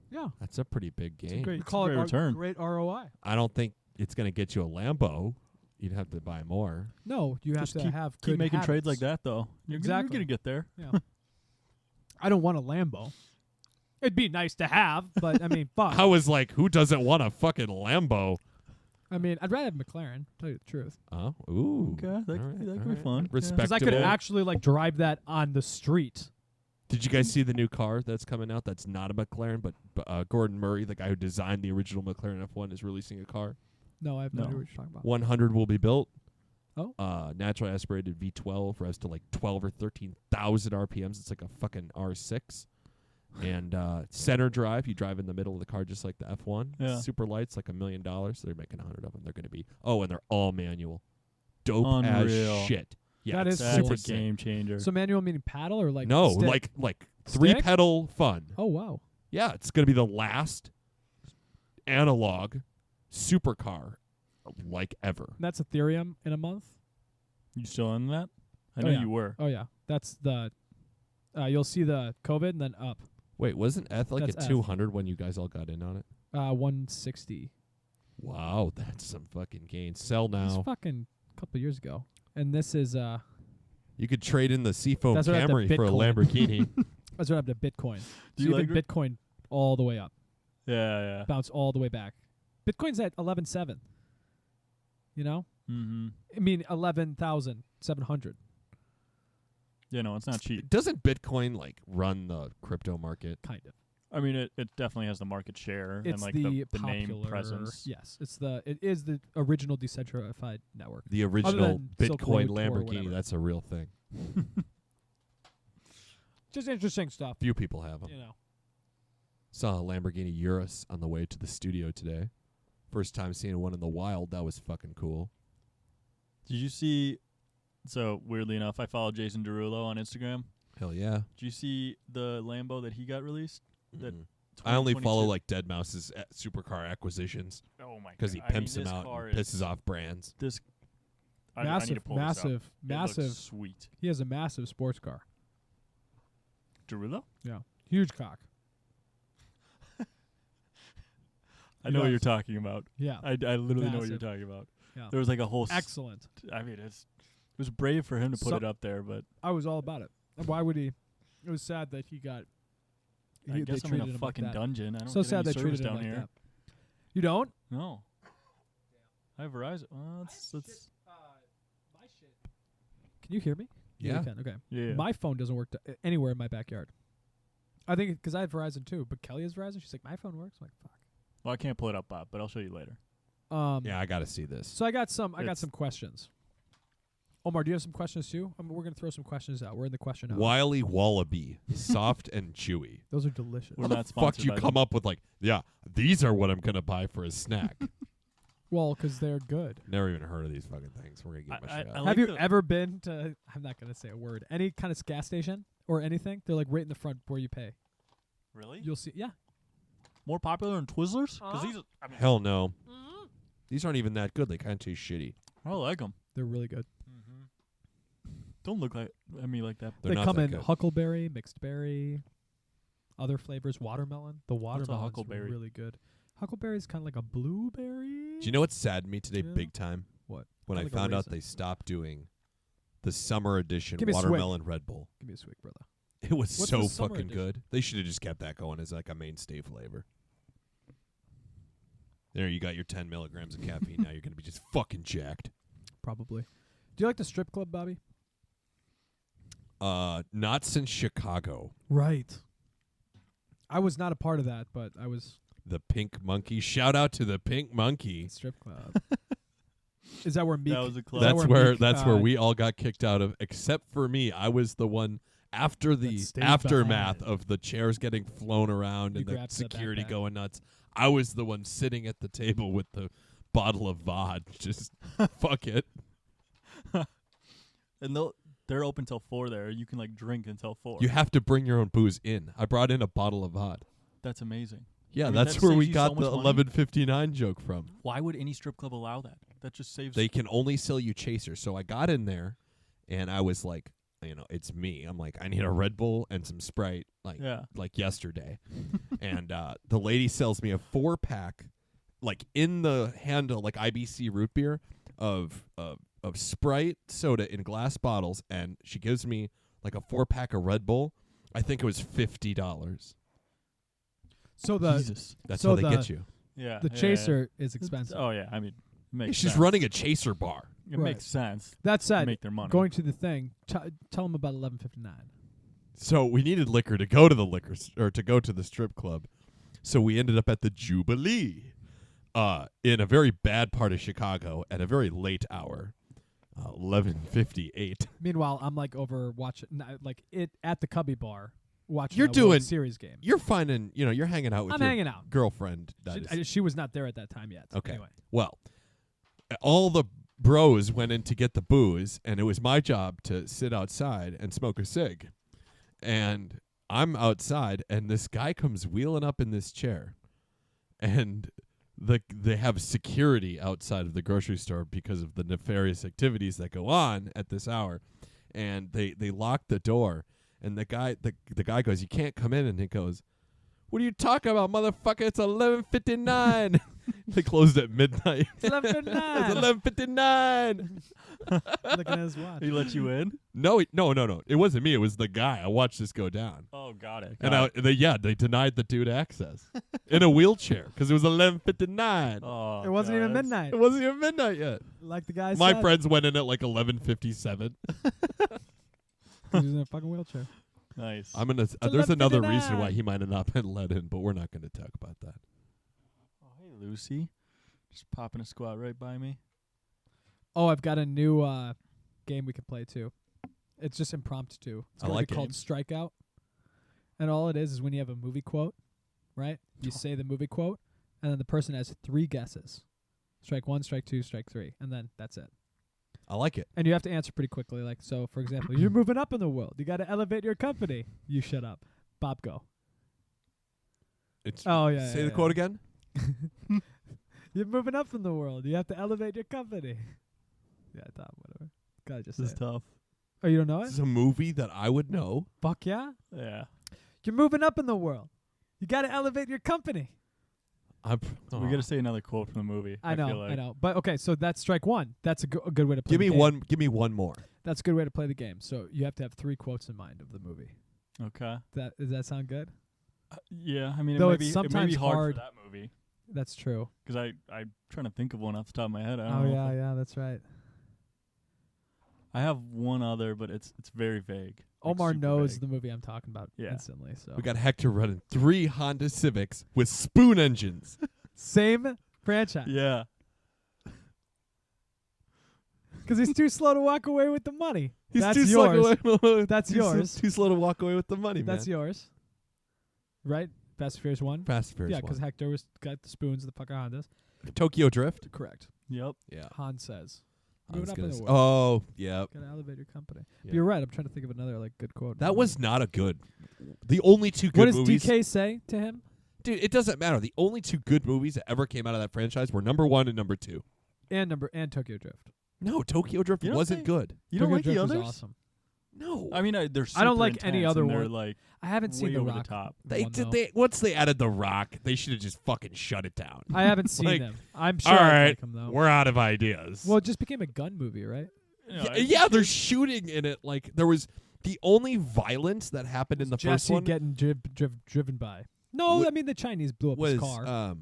Yeah. That's a pretty big gain. great- We call great it return. great ROI. I don't think it's going to get you a Lambo. You'd have to buy more. No, you Just have to have keep good making trades like habits. that, though. You're Exactly. going to get there. Yeah. I don't want a Lambo. It'd be nice to have, but I mean, fuck. I was like, who doesn't want a fucking Lambo? I mean, I'd rather have McLaren. Tell you the truth, Oh, ooh. Okay, that All right, could all be right. fun. Yeah. because Respectable. I could actually like drive that on the street. Did you guys see the new car that's coming out? That's not a McLaren, but Gordon Murray, the guy who designed the original McLaren F1, is releasing a car. No, I have no No. idea what you're talking about. 100 will be built. Oh. Naturally aspirated V12 rise to like 12 or 13,000 RPMs. It's like a fucking R6. And center drive, you drive in the middle of the car just like the F1. Yeah. Super lights, like $1 million. They're making 100 of them. They're going to be. Oh, and they're all manual. Dope Unreal. as shit. Yeah, That it's is That's super a sick. game changer. So manual meaning paddle or like No, stick? like Stick? 3-pedal fun. Oh wow. Yeah, it's going to be the last analog supercar like ever. And that's Ethereum in a month. You still in that? I Oh, know yeah. you were. Oh yeah, that's the. You'll see the COVID and then up. Wait, wasn't ETH like That's at ETH. 200 when you guys all got in on it? 160. Wow, that's some fucking gain. Sell It's now. fucking a couple years ago, and this is You could trade in the Seafoam That's what I have to Camry for a Bitcoin. Lamborghini. that's what happened to Bitcoin. Do So you even like Bitcoin all the way up, Yeah. bounce all the way back. Bitcoin's at 11.7. You know, Mm-hmm. I mean 11,700. Yeah, no, it's not cheap. Doesn't Bitcoin like run the crypto market? Kind of. I mean, it definitely has the market share It's and like the the name popular presence. Yes, it is the original decentralized network. The original than Silk Bitcoin Road or Lamborghini, whatever. that's a real thing. Just interesting stuff. Few people have them. You know. Saw a Lamborghini Urus on the way to the studio today. First time seeing one in the wild. That was fucking cool. Did you see? So weirdly enough, I follow Jason Derulo on Instagram. Hell yeah. Did you see the Lambo that he got released? That I only follow 2022? like Dead Mouse's supercar acquisitions Oh my god! because he pimps them out and pisses off brands. This I need Massive, to pull this up. massive, It looks massive. sweet. He has a massive sports car. Derulo? Yeah, huge cock. I know what you're talking about. Yeah, I literally know what you're Massive. talking about. Yeah. There was like a whole. Excellent. I mean, it was brave for him to put So- it up there, but I was all about it. Why would he? It was sad that he got. I they guess I'm in treated a him like fucking that. dungeon. I don't So get sad any they service treated him down like here. that. You don't? No. I have Verizon. Well, that's Can you hear me? Yeah. you can. Okay. yeah. My phone doesn't work anywhere in my backyard. I think because I have Verizon too, but Kelly has Verizon. She's like, my phone works. I'm like, fuck. Well, I can't pull it up, Bob, but I'll show you later. Yeah, I got to see this. So I got some It's- questions. Omar, do you have some questions too? I mean, we're gonna throw some questions out. We're in the question hour. Wily Wallaby, soft and chewy. Those are delicious. We're How the not fuck sponsored you by come them. up with like, yeah, these are what I'm gonna buy for a snack? Well, because they're good. Never even heard of these fucking things. We're gonna get my shit I out. like Have you the- ever been to? I'm not gonna say a word. Any kind of gas station or anything? They're like right in the front where you pay. Really? You'll see. Yeah. More popular than Twizzlers? Because these, I mean, Hell no. These aren't even that good. They kind of taste shitty. I like them. They're really good. Don't look like like that. They're they not come that in good. huckleberry, mixed berry, other flavors, watermelon. The watermelon's huckleberry? really good. Huckleberry's kind of like a blueberry. Do you know what saddened me today Yeah. big time? What? When I Kinda like a found out raisin. they stopped doing the summer edition Give me a swig. watermelon Red Bull. Give me a swig, brother. It was What's so the summer fucking edition? good. They should have just kept that going as like a mainstay flavor. There, you got your 10 milligrams of caffeine. Now you're gonna be just fucking jacked. Probably. Do you like the strip club, Bobby? Not since Chicago. Right. I was not a part of that, but I was The Pink Monkey. Shout out to the Pink Monkey. strip club. Is that where Meek? That was a club. That's where Meek, that's where we all got kicked out of, except for me. I was the one after the stayed aftermath behind. of the chairs getting flown around You and the grabbed the security backpack. going nuts. I was the one sitting at the table with the bottle of vod. Just fuck it. And they're open till 4 there. You can like drink until 4. You have to bring your own booze in. I brought in a bottle of vod. That's amazing. Yeah, I mean, that's that where saves we you got so the much money. 11.59 joke from. Why would any strip club allow that? That just saves. They can only sell you chasers. So I got in there, and I was like, it's me. I'm like, I need a Red Bull and some Sprite, like yesterday. And the lady sells me a 4-pack, like in the handle, like IBC root beer of Sprite soda in glass bottles, and she gives me like a 4-pack of Red Bull. I think it was $50. So the Jesus. That's So how they the- get you. Yeah. the yeah, chaser yeah. is expensive. Oh yeah. I mean, it makes She's sense. running a chaser bar. It Right. makes sense. That To said, make their money. going to the thing, tell them about 11:59. So we needed liquor to go to the or to go to the strip club. So we ended up at the Jubilee, in a very bad part of Chicago at a very late hour, 11:58. Meanwhile, I'm like over watching, like it at the Cubby Bar, watching. You're a World doing- Series game. You're finding, you're hanging out with I'm your hanging out. girlfriend. That is. She was not there at that time yet. Okay. Anyway, Well, all the bros went in to get the booze, and it was my job to sit outside and smoke a cig. And I'm outside, and this guy comes wheeling up in this chair, and they have security outside of the grocery store because of the nefarious activities that go on at this hour, and they lock the door, and the guy goes, "You can't come in," and he goes, "What are you talking about, motherfucker? It's 11:59." They closed at midnight. it's 11:59. It's 11:59. Looking at his watch. He let you in. No. It wasn't me. It was the guy. I watched this go down. Oh, got it. And they denied the dude access in a wheelchair because it was 11:59. Oh, It wasn't God, even that's- midnight. It wasn't even midnight yet. Like the guy My said. friends went in at like 11:57. He was in a fucking wheelchair. Nice. I'm gonna. There's another 11:59. reason why he might have not been let in, but we're not going to talk about that. Oh, hey, Lucy. Just popping a squat right by me. Oh, I've got a new game we can play too. It's just impromptu. It's I gonna like be called games. Strikeout. And all it is when you have a movie quote, right? You say the movie quote, and then the person has 3 guesses. Strike 1, strike 2, strike 3, and then that's it. I like it. And you have to answer pretty quickly. Like, so, for example, you're moving up in the world. You got to elevate your company. You shut up. Bob, go. It's Oh, yeah. Say the quote again. You're moving up in the world. You have to elevate your company. Yeah, Tom, whatever. Gotta just This say is it. tough. Oh, you don't know This it? is a movie that I would know. Fuck yeah. Yeah. You're moving up in the world. You got to elevate your company. We got to say another quote from the movie. I know, feel like. I know. But okay, so that's strike one. That's a good way to play Give the me game. one. Give me one more. That's a good way to play the game. So you have to have 3 quotes in mind of the movie. Okay. Does that sound good? Yeah, I mean, Though it it's may be sometimes hard hard. for that movie That's true. because I'm trying to think of one off the top of my head. I don't Oh know yeah, if yeah, that's right. I have one other, but it's very vague. Like Omar super knows vague. the movie I'm talking about Yeah. instantly. So We got Hector running 3 Honda Civics with spoon engines. same franchise. Yeah. Because he's too slow to walk away with the money. He's That's too yours. slow. That's Too yours. Too slow to walk away with the money, That's man. yours. Right? Fast and Furious 1? Fast and Furious Yeah, because 1. Hector got the spoons, the fucker Hondas. Tokyo Drift. Correct. Yep. Yeah. Han says. I Moving was up gonna in the s- world. Oh, yeah. Gotta elevate your company. But Yeah. you're right. I'm trying to think of another like good quote. That was not a good. The only 2 good What does movies. DK say to him? Dude, it doesn't matter. The only 2 good movies that ever came out of that franchise were number 1 and number 2. And Tokyo Drift. No, Tokyo Drift You don't wasn't think- good. You don't Tokyo like the Drift others? was awesome. No. I mean, they're I don't super like any intense other and they're one. like I haven't way seen The over Rock. the top. They one, did. though. They once they added The Rock, they should have just fucking shut it down. I haven't seen Like, them. I'm sure All I right, like them though. we're out of ideas. Well, it just became a gun movie, right? You know, yeah, they're shooting in it. Like there was the only violence that happened in the first Jesse one getting driven by. No, Wa- I mean the Chinese blew up was his car.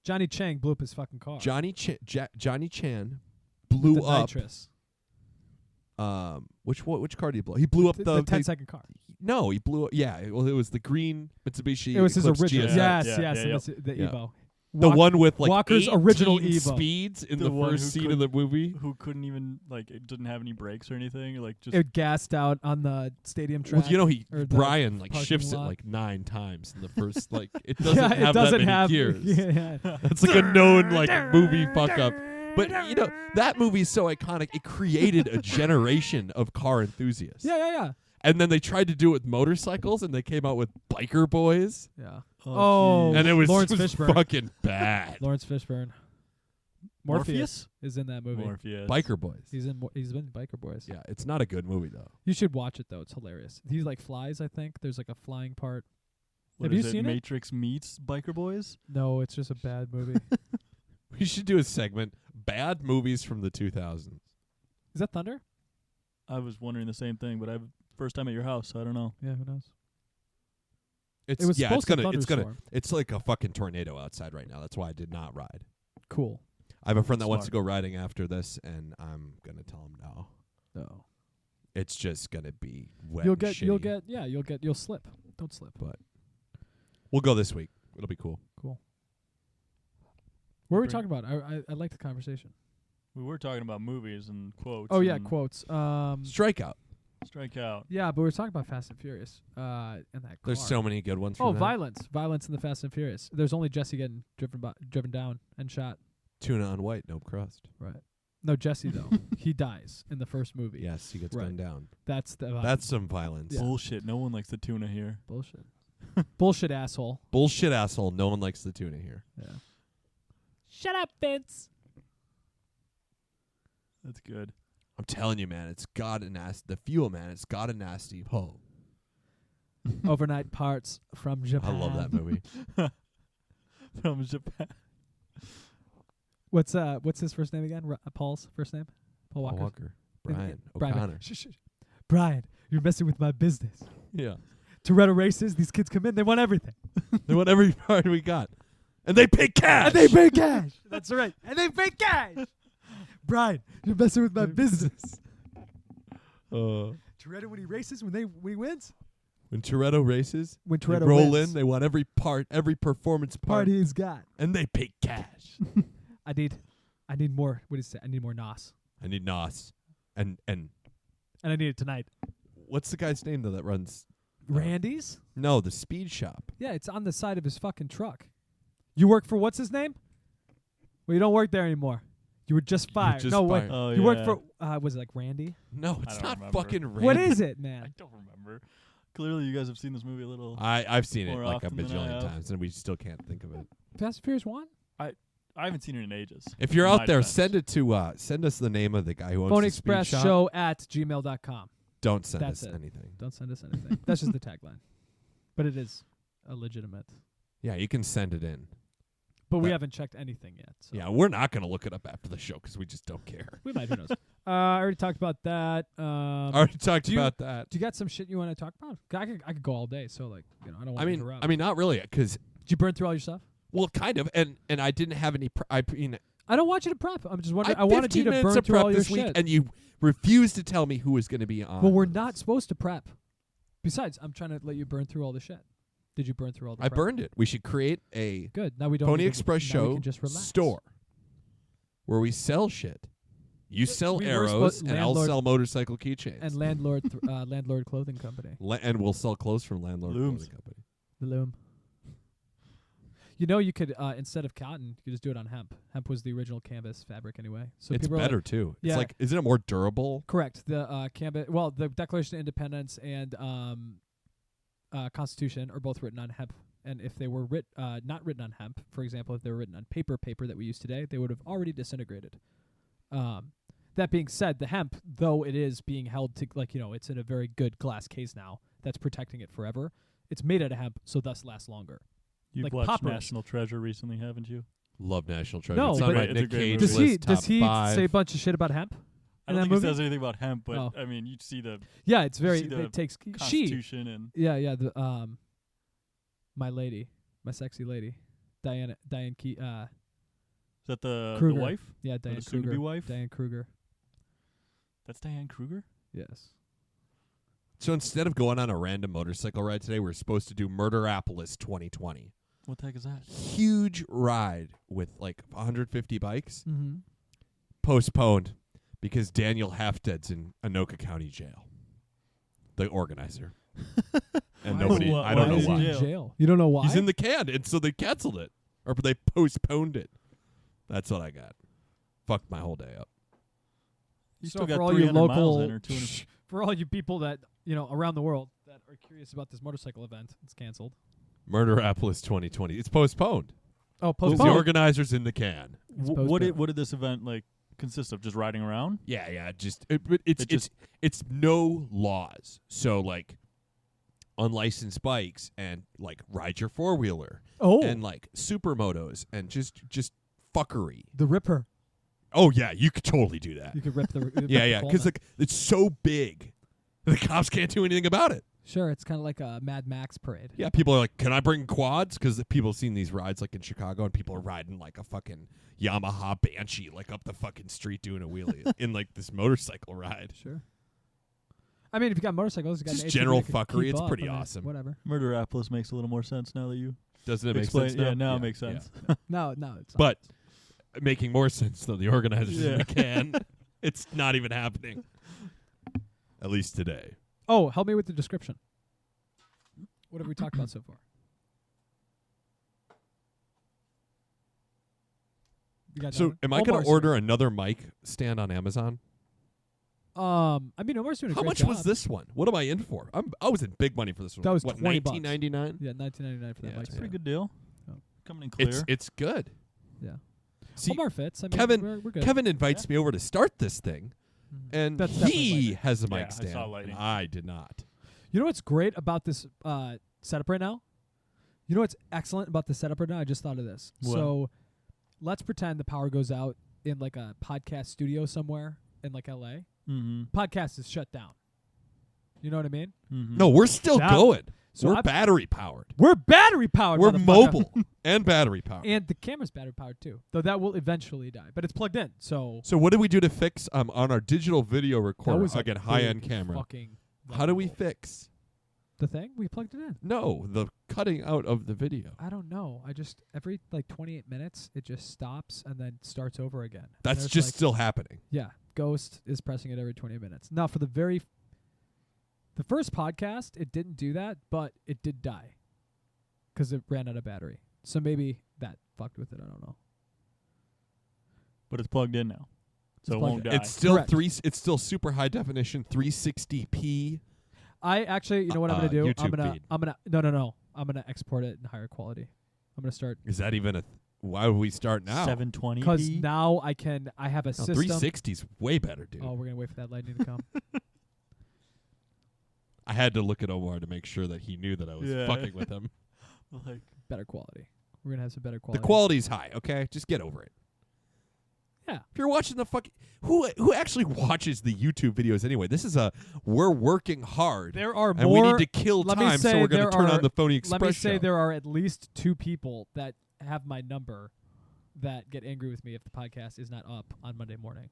Johnny Chang blew up his fucking car. Johnny Chan With blew the up. nitrous. Which car did he blow? He blew up the 10-second car. No, he blew. Yeah, well, it was the green Mitsubishi. It was his Eclipse original. GSX. Yes, Yeah, yes, yeah, and yep. it's the Yeah. Evo. The one with like Walker's 18 original Evo. speeds in The the one first who scene of the movie. who couldn't even like it didn't have any brakes or anything. Like just It gassed out on the stadium track. Well, you know, or the Brian like parking shifts lot. it like 9 times in the first like it doesn't yeah, have it doesn't that many have gears. Yeah. That's like a known like movie fuck up. But you know that movie's so iconic. It created a generation of car enthusiasts. Yeah. And then they tried to do it with motorcycles, and they came out with biker boys, Yeah. Oh, and it was Lawrence just Fishburne. fucking bad. Lawrence Fishburne. Morpheus is in that movie. Morpheus. Biker boys. He's in Biker Boys. Yeah, it's not a good movie though. You should watch it though. It's hilarious. He like flies, I think. There's like a flying part. What Have is you it, seen it? Matrix meets Biker Boys? No, it's just a bad movie. We should do a segment: bad movies from the 2000s. Is that Thunder? I was wondering the same thing, but I've first time at your house, so I don't know. Yeah, who knows? It's It was yeah, it's supposed to gonna thunderstorm. it's like a fucking tornado outside right now. That's why I did not ride. Cool. I have a friend that wants to Smart. go riding after this, and I'm gonna tell him no. No. It's just gonna be wet. You'll and get shitty. you'll slip. Don't slip. But we'll go this week. It'll be cool. Cool. What were we Bring- talking about? I like the conversation. We were talking about movies and quotes. Oh yeah, and quotes. Strikeout. Strikeout. Yeah, but we were talking about Fast and Furious. And that car. There's so many good ones. Oh, from that. violence in the Fast and Furious. There's only Jesse getting driven down and shot. Tuna on white, no crust. Right. No, Jesse though. He dies in the first movie. Yes, he gets Right. gunned down. That's the That's some violence. Yeah. Bullshit. No one likes the tuna here. bullshit. Bullshit asshole. Bullshit asshole. No one likes the tuna here. Yeah. Shut up, Vince. That's good. I'm telling you, man, it's got a nasty. The fuel, man, it's got a nasty pull. Overnight parts from I Japan. love that movie. From Japan. What's his first name again? Paul's first name? Paul Walker. Walker. Brian Brian. O'Connor. Shh. Brian, you're messing with my business. Yeah. Toretto races, these kids come in, they want everything. They want every part we got. And they pay cash. And they pay cash. That's right. And they pay cash. Brian, you're messing with my business. Toretto when he races, when he wins, When Toretto races, when they Toretto roll wins, in, they want every part, every performance part, he's got. and they pay cash. I need more. What did he say? I need more nos. I need NOS. And And I need it tonight. what's the guy's name though that runs? Randy's? No, the speed shop. Yeah, it's on the side of his fucking truck. You work for what's his name? Well, you don't work there anymore. You were just fired. just no, what? fired. Oh, You worked yeah. for was it like Randy? No, I it's don't not remember. fucking Randy. What is it, I man? don't remember. Clearly, you guys have seen this movie a little. I've seen it More like a often than I bajillion have. times, and we still can't think of it. Fast and Furious 1? I haven't seen it in ages. If you're in out my there, defense. send it to send us the name of the guy who owns Phone the speed Express shop. Show at gmail.com. Don't send That's us it. anything. Don't send us anything. That's just the tagline. But it is a legitimate. Yeah, you can send it in. But we That- haven't checked anything yet. So. Yeah, we're not going to look it up after the show because we just don't care. We might. Who knows? I already talked about that. Already talked do you- about that. Do you got some shit you want to talk about? I could go all day. So like, I don't want I to mean, interrupt. not really, because Did you burn through all your stuff? well, kind of, and I didn't have any. I I don't want you to prep. I'm just wondering. had I wanted you 15 to minutes burn of through prep all your this week, shit. and you refused to tell me who was going to be on. Well, we're not supposed to prep. Besides, I'm trying to let you burn through all the shit. Did you burn through all the I prep? burned it. We should create a Good. Now we don't. Pony need to- Express now we Show can just relax. store where we sell shit. You sell we were arrows, supposed- and I'll landlord- sell motorcycle keychains. And landlord clothing company. And we'll sell clothes from Landlord Looms. Clothing Company. The loom. You know, you could instead of cotton, you could just do it on hemp. Hemp was the original canvas fabric anyway. So It's people are like- better too. Yeah. It's like, isn't it more durable? correct. The canvas. Well, the Declaration of Independence and Constitution are both written on hemp. And if they were not written on hemp, for example, if they were written on paper that we use today, they would have already disintegrated. That being said, the hemp, though it is being held to, it's in a very good glass case now that's protecting it forever. It's made out of hemp, so thus lasts longer. You've like watched poppers. National Treasure recently, haven't you? Love National Treasure. No, it's on but- my It's a Nick great Cage movie. Does list, he top 5. say a bunch of shit about hemp? I in don't that think movie? it says anything about hemp, but Oh. I mean, you see the Yeah, it's very. see the It takes she. Constitution and Yeah. The my lady, my sexy lady, Diane Key. is that the Kruger. wife? Yeah, Diane the soon-to-be Kruger. wife? Diane Kruger. That's Diane Kruger. Yes. So instead of going on a random motorcycle ride today, we're supposed to do Murderapolis 2020. What the heck is that? Huge ride with like 150 bikes. Mm-hmm. Postponed because Daniel Halfdead's in Anoka County Jail. The organizer. And Why is nobody, he- I don't why know is he why. in in jail? jail? You don't know why? He's in the can, and so they canceled it. Or they postponed it. That's what I got. Fucked my whole day up. You So still got for all you 300 miles local, in or 200. for all you people that around the world that are curious about this motorcycle event, it's canceled. Murderapolis 2020. It's postponed. Oh, The postponed. organizer's in the can. It's What postponed. did this event consist of? Just riding around? Yeah. Just It just- it's no laws. So like unlicensed bikes and like ride your 4-wheeler Oh, and like supermotos and just fuckery. the Ripper. Oh yeah, you could totally do that. You could rip the. Yeah, because like it's so big, the cops can't do anything about it. Sure, it's kind of like a Mad Max parade. Yeah, people are like, "Can I bring quads?" Because people have seen these rides like in Chicago, and people are riding like a fucking Yamaha Banshee like up the fucking street doing a wheelie in like this motorcycle ride. Sure. I mean, if you got motorcycles, you got Just an ATV general that could fuckery, keep it's up. pretty I mean, awesome. Whatever. Murderapolis makes a little more sense now that you Doesn't it make explain. sense now? Yeah, now it makes sense. No, it's But making more sense though, the organizers in Yeah. the can. It's not even happening. At least today. Oh, help me with the description. What have we talked about so far? You got So, that? am I going to Omar's order another mic stand on Amazon? here. I mean, Omar's doing a How great much job. was this one? What am I in for? I was in big money for this one. That was what, $20. $19.99? Yeah, $19.99 for that Yeah, mic. it's Pretty stand. good deal. Oh. Coming in clear. It's good. Yeah. See, Omar fits. I mean, Kevin- we're good. Kevin invites me over to start this thing, Mhm. and That's definitely he lighting. has a Yeah, mic I stand, saw and lighting. I did not. You know what's great about this setup right now? You know what's excellent about the setup right now? I just thought of this. What? So let's pretend the power goes out in like a podcast studio somewhere in like LA. Mm-hmm. Podcast is shut down. You know what I mean? Mm-hmm. No, we're still That- going. So we're I- battery powered. We're battery powered. We're motherfucker. mobile and battery powered. And the camera's battery powered too. Though that will eventually die. But it's plugged in. So So what did we do to fix on our digital video that recorder? was a Again, high-end big camera. fucking How do we level. fix? the thing? We plugged it in. No, the cutting out of the video. I don't know. I just every like 28 minutes it just stops and then starts over again. And That's there's, just like, still happening. yeah. Ghost is pressing it every 20 minutes. Now for the first podcast, it didn't do that, but it did die because it ran out of battery. So maybe that fucked with it. I don't know. But it's plugged in now, so it plugged won't in. die. It's still Correct. It's still super high definition, 360p. I actually, you know what I'm gonna do? YouTube feed. No. I'm gonna export it in higher quality. I'm gonna start Is that even a? Why would we start now? 720p. because now I have a No, system. 360's way better, dude. Oh, we're gonna wait for that lightning to come. I had to look at Omar to make sure that he knew that I was Yeah. fucking with him. Like, Better quality. We're gonna have some better The quality. quality's high, okay? Just get over it. Yeah. If you're watching the fucking who actually watches the YouTube videos anyway? This is we're working hard. There are and more. we need to kill let me time, so say we're going to there turn are- on the Phony Express Let me say show. there are at least 2 people that have my number that get angry with me if the podcast is not up on Monday morning.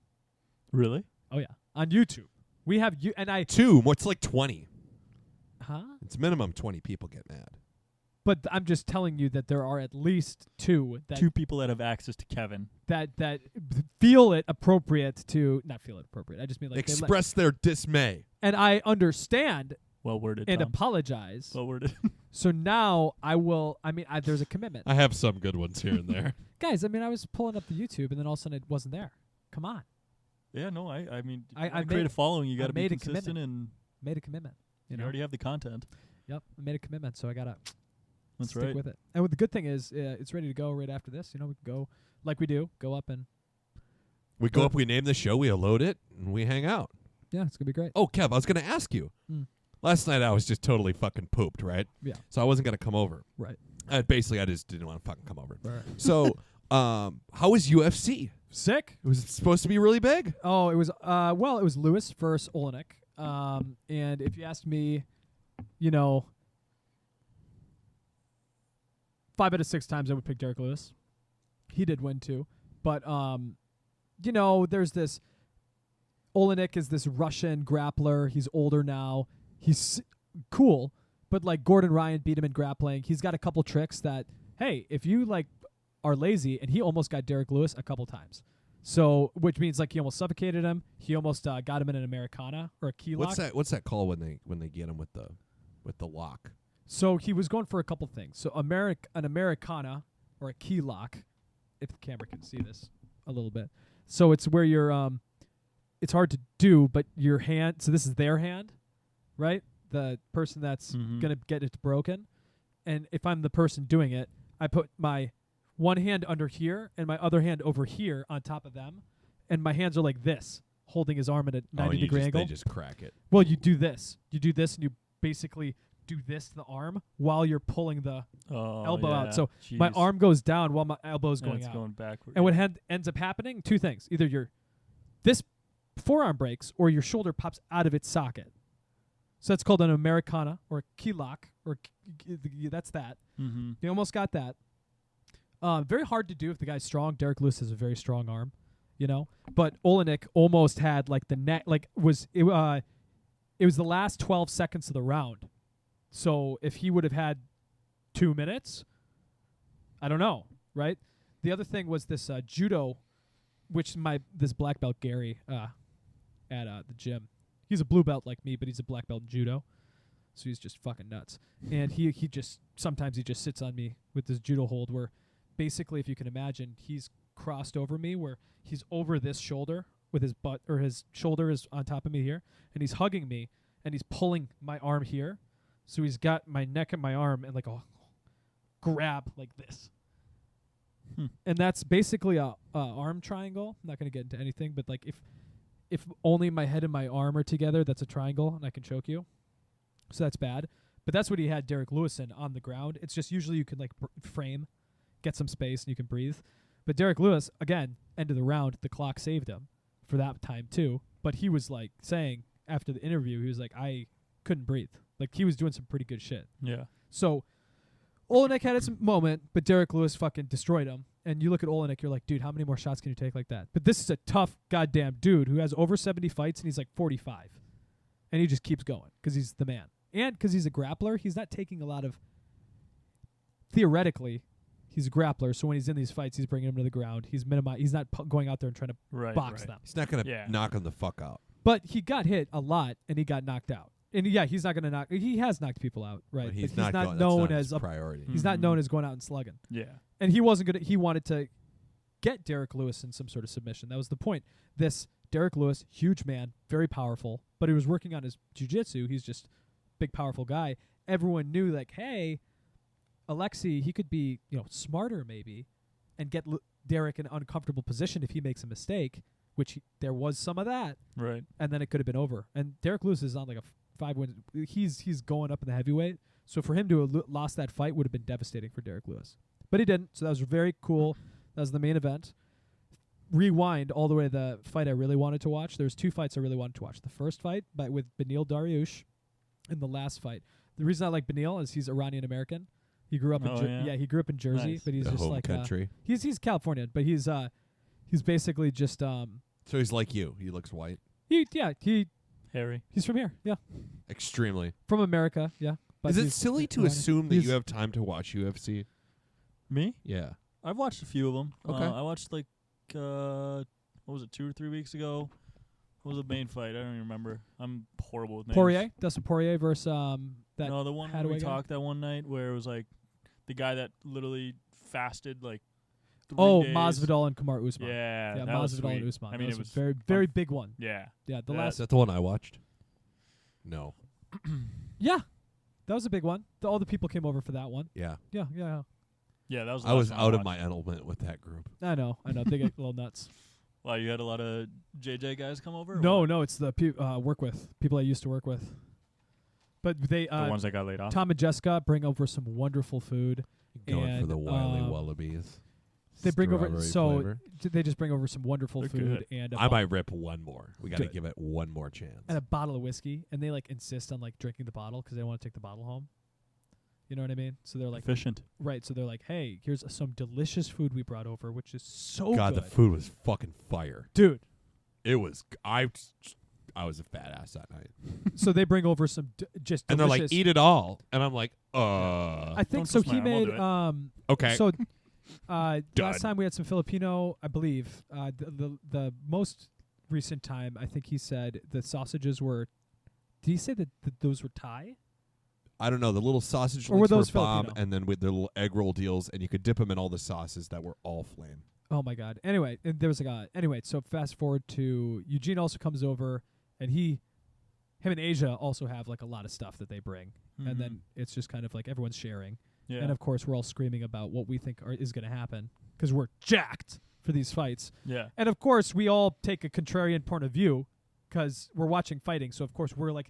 really? Oh yeah, on YouTube. We have you and I. 2, it's like 20. Huh? It's minimum 20 people get mad. But I'm just telling you that there are at least 2 that 2 people that have access to Kevin. that feel it appropriate to not feel it appropriate. I just mean like they Express their dismay. and I understand Well worded. and Tom. apologize. Well worded. So now I will. I mean, there's a commitment, I have some good ones here and there. guys. I mean, I was pulling up the YouTube and then all of a sudden it wasn't there. Come on, Yeah, no, I mean, I to create made- a following, you I got to be made a consistent, commitment. and made a commitment. you already have the content. Yep, I made a commitment, so I gotta That's stick right. with it. And the good thing is, it's ready to go right after this. You know, we can go like we do, go up and We go up, we name the show, we load it, and we hang out. yeah, it's gonna be great. Oh, Kev, I was going to ask you. Last night I was just totally fucking pooped, right? Yeah. So I wasn't going to come over. Right. Basically, I just didn't want to fucking come over. Right. So, how was UFC? Sick. Was it supposed to be really big? Oh, it was it was Lewis versus Olenek. And if you asked me, you know, 5 out of 6 times I would pick Derek Lewis. He did win too. But you know, there's this Olenek is this Russian grappler. He's older now. He's cool, but like Gordon Ryan beat him in grappling. He's got a couple tricks that, hey, if you like are lazy, and he almost got Derek Lewis a couple times. So, which means like he almost suffocated him. He almost got him in an Americana or a key lock. What's that called when they get him with the lock? So he was going for a couple things. So an Americana or a key lock, if the camera can see this a little bit. So it's where you're it's hard to do, but your hand. So this is their hand, right? The person that's gonna get it broken. And if I'm the person doing it, I put my one hand under here and my other hand over here on top of them, and my hands are like this, holding his arm at a 90-degree angle. They just crack it. Well, you do this. You do this, and you basically do this to the arm while you're pulling the elbow out. So my arm goes down while my elbow's going out. Going backward. And what ends up happening, 2 things. Either this forearm breaks or your shoulder pops out of its socket. So that's called an Americana or a key lock. That's that. Mm-hmm. You almost got that. Very hard to do if the guy's strong. Derek Lewis has a very strong arm, you know. But Olenek almost had like the neck, like it was the last 12 seconds of the round. So if he would have had 2 minutes, I don't know, right? The other thing was this judo, which this black belt Gary at the gym. He's a blue belt like me, but he's a black belt in judo. So he's just fucking nuts. And he just sometimes he just sits on me with this judo hold where basically, if you can imagine, he's crossed over me where he's over this shoulder with his butt, or his shoulder is on top of me here, and he's hugging me and he's pulling my arm here. So he's got my neck and my arm and like a grab like this. And that's basically a arm triangle. I'm not going to get into anything, but like if only my head and my arm are together, that's a triangle and I can choke you. So that's bad. But that's what he had Derek Lewis in on the ground. It's just usually you can like frame, get some space, and you can breathe. But Derek Lewis, again, end of the round, the clock saved him for that time too. But he was like saying after the interview, he was like, I couldn't breathe. Like he was doing some pretty good shit. Yeah. So Olenek had his moment, but Derek Lewis fucking destroyed him. And you look at Olenek, you're like, dude, how many more shots can you take like that? But this is a tough goddamn dude who has over 70 fights, and he's like 45. And he just keeps going because he's the man. And because he's a grappler, he's not taking a lot of... Theoretically, he's a grappler, so when he's in these fights, he's bringing them to the ground. He's not going out there and trying to box them. He's not going to knock him the fuck out. But he got hit a lot, and he got knocked out. And yeah, he's not going to knock... He has knocked people out, right? But he's not going, known that's not as his priority. He's not known as going out and slugging. Yeah. And he wasn't good. He wanted to get Derek Lewis in some sort of submission. That was the point. This Derek Lewis, huge man, very powerful, but he was working on his jiu-jitsu. He's just big, powerful guy. Everyone knew, like, hey, Alexei, he could be, smarter maybe, and get Derek in an uncomfortable position if he makes a mistake, which there was some of that. Right. And then it could have been over. And Derek Lewis is on like a 5-win. He's going up in the heavyweight. So for him to have lost that fight would have been devastating for Derek Lewis. But he didn't. So that was very cool. That was the main event. Rewind all the way to the fight I really wanted to watch. There's 2 fights I really wanted to watch. The first fight with Beneil Dariush, and the last fight. The reason I like Beneil is he's Iranian American. He grew up in he grew up in Jersey, Nice. but he's The just home like country. He's Californian, but he's basically just So he's like you. He looks white. Harry. he's from here, yeah, Extremely. from America, yeah. But Is it he's silly to Iranian. assume that He's- you have time to watch UFC? Me? Yeah. I've watched a few of them. Okay. I watched what was it, 2 or 3 weeks ago? What was the main fight? I don't even remember. I'm horrible with names. Poirier, Dustin Poirier versus that no, the one where Hadaway we guy? talked that one night where it was like the guy that literally fasted like 3 days. Masvidal and Kamaru Usman. Yeah, yeah, that was Masvidal and sweet. Usman. I mean, that it was a very big one. Yeah. Yeah, the That- Is last. that the one I watched? No. Yeah, that was a big one. All the people came over for that one. Yeah. Yeah. Yeah, that was the I was last one out of watched. my element with that group. I know. They get a little nuts. Wow, you had a lot of JJ guys come over? or No, what? no, it's the people I used to work with. But they The ones that got laid off? Tom and Jessica bring over some wonderful food. Going for And, the Wiley Wallabies. They bring over Strawberry flavor. they just bring over some wonderful They're food good. and I might rip one more. We got to Good. give it one more chance. and a bottle of whiskey, and they like insist on like drinking the bottle because they don't want to take the bottle home. You know what I mean? So they're like, Efficient. right? So they're like, hey, here's some delicious food we brought over, which is so God, good, the food was fucking fire. dude. It was. I was a fat ass that night. So they bring over some just And they're delicious. like, eat it all. And I'm like, I think Don't so. twist my He arm, I'll made do it. okay. So Done. last time we had some Filipino, I believe. The most recent time, I think he said the sausages were. Did he say that those were Thai? I don't know. The little sausage Or were links those bomb, Filipino? and then with their little egg roll deals, and you could dip them in all the sauces that were all flame. Oh my God. Anyway, and there was anyway. So fast forward to Eugene also comes over, and him and Asia also have like a lot of stuff that they bring, and then it's just kind of like everyone's sharing. Yeah. And of course, we're all screaming about what we think is going to happen because we're jacked for these fights. Yeah. And of course, we all take a contrarian point of view because we're watching fighting. So of course, we're like,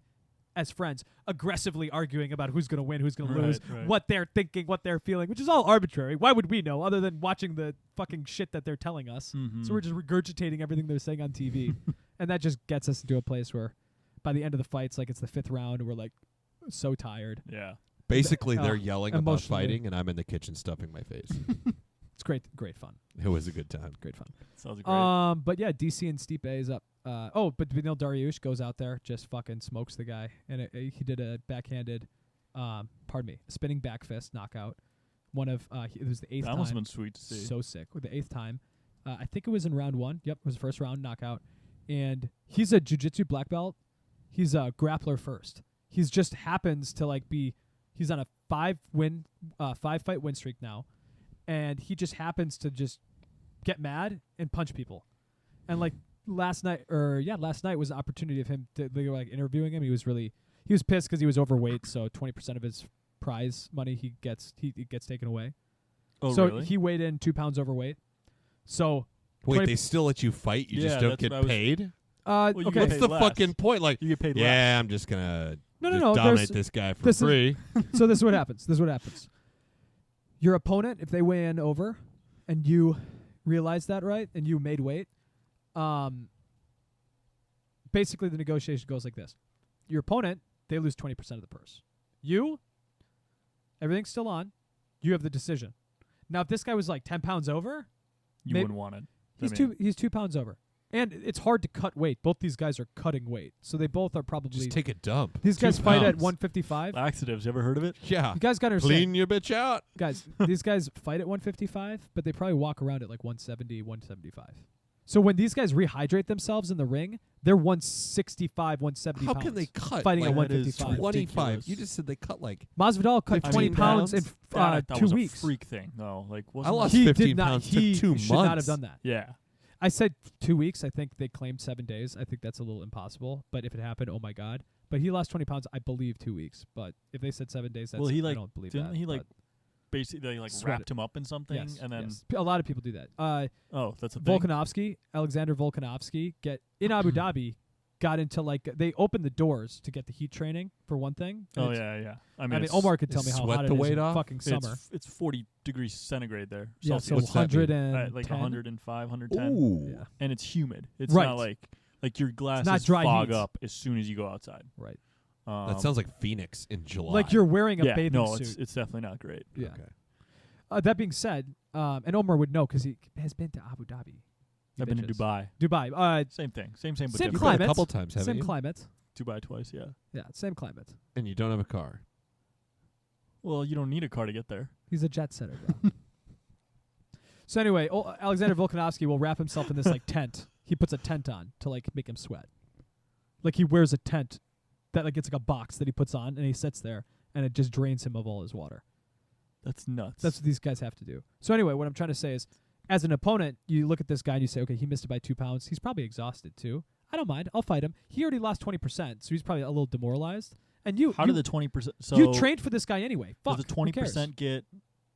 as friends, aggressively arguing about who's going to win, who's going to lose, right. what they're thinking, what they're feeling, which is all arbitrary. Why would we know other than watching the fucking shit that they're telling us? So we're just regurgitating everything they're saying on TV. And that just gets us into a place where by the end of the fights, like it's the 5th round, we're like so tired. Yeah. Basically, they're yelling about emotionally. fighting, and I'm in the kitchen stuffing my face. It's great fun. It was a good time. Great fun. Sounds great. But yeah, DC and Stipe is up. But Beneil Dariush goes out there, just fucking smokes the guy, and he did a backhanded, a spinning back fist knockout. It was the 8th That time. must have been sweet to see. So sick. With the 8th time, I think it was in round 1. Yep, it was the first round knockout, and he's a jiu-jitsu black belt. He's a grappler first. He's just happens to like be. He's on a 5-fight win streak now, and he just happens to just get mad and punch people, and like. Last night was an opportunity of him. They were like interviewing him. He was pissed because he was overweight. So 20% of his prize money he gets taken away. Oh, so really? he weighed in 2 pounds overweight. So Wait, 20 they still let you fight? You just Yeah, don't that's get what I was- paid? you okay. get What's paid the less. fucking point? Like, You get paid yeah, less. I'm just gonna No, just no. dominate this guy for this is- free. So this is what happens. Your opponent, if they weigh in over, and you realize that, right, and you made weight, basically the negotiation goes like this. Your opponent, they lose 20% of the purse. You, everything's still on. You have the decision. Now, if this guy was like 10 pounds over, You maybe- wouldn't want it. he's 2 pounds over. And it's hard to cut weight. Both these guys are cutting weight. So they both are probably... Just take a dump. these 2 guys fight at pounds. 155. Laxatives. You ever heard of it? Yeah. You guys got to understand. Clean your bitch out. Guys, these guys fight at 155, but they probably walk around at like 170, 175. So when these guys rehydrate themselves in the ring, they're 165, 170 How pounds. can they cut? Fighting like, at that is 155. 25. ridiculous. You just said they cut like. Masvidal cut 15 20 pounds in that 2 was weeks. a freak thing, though. Like, I wasn't lost that- He 15 did not. pounds. He took 2 should months. not have done that. Yeah. I said 2 weeks. I think they claimed 7 days. I think that's a little impossible. But if it happened, oh my god. But he lost 20 pounds, I believe, 2 weeks. But if they said 7 days, that's Well, he I like don't believe didn't that. he like but basically they like Sweat wrapped him up in something yes, and then yes. A lot of people do that. oh that's a thing. Volkanovski, Alexander Volkanovski, in Abu Dhabi, got into like they opened the doors to get the heat training for one thing. and Oh it's- yeah. I I mean, mean, it's, Omar could tell me how sweat hot the it is weight in off? fucking summer. it's 40 degrees centigrade there. Yeah, so Celsius. What's that mean? 110. Like 105, 110, Ooh. Yeah, and it's humid. It's Right. not like your glasses not dry fog heat. up as soon as you go outside. right. That sounds like Phoenix in July. Like you're wearing a yeah. bathing No, suit. it's definitely not great. Yeah. Okay. That being said, and Omar would know because he has been to Abu Dhabi. He I've been to bitches. Dubai. Dubai. Same thing. Same. But Same different. You've climate. been a couple times, haven't Same you? climate. Dubai twice. Yeah. Yeah, same climate. And you don't have a car. Well, you don't need a car to get there. He's a jet setter, bro. So anyway, Alexander Volkanovski will wrap himself in this like tent. He puts a tent on to like make him sweat. Like he wears a tent that like it's like a box that he puts on and he sits there and it just drains him of all his water. That's nuts. That's what these guys have to do. So anyway, what I'm trying to say is, as an opponent, you look at this guy and you say, okay, he missed it by 2 pounds. He's probably exhausted too. I don't mind. I'll fight him. He already lost 20%, so he's probably a little demoralized. And you, How you, did the 20%? So you trained for this guy anyway. Fuck. does the who cares? 20% get?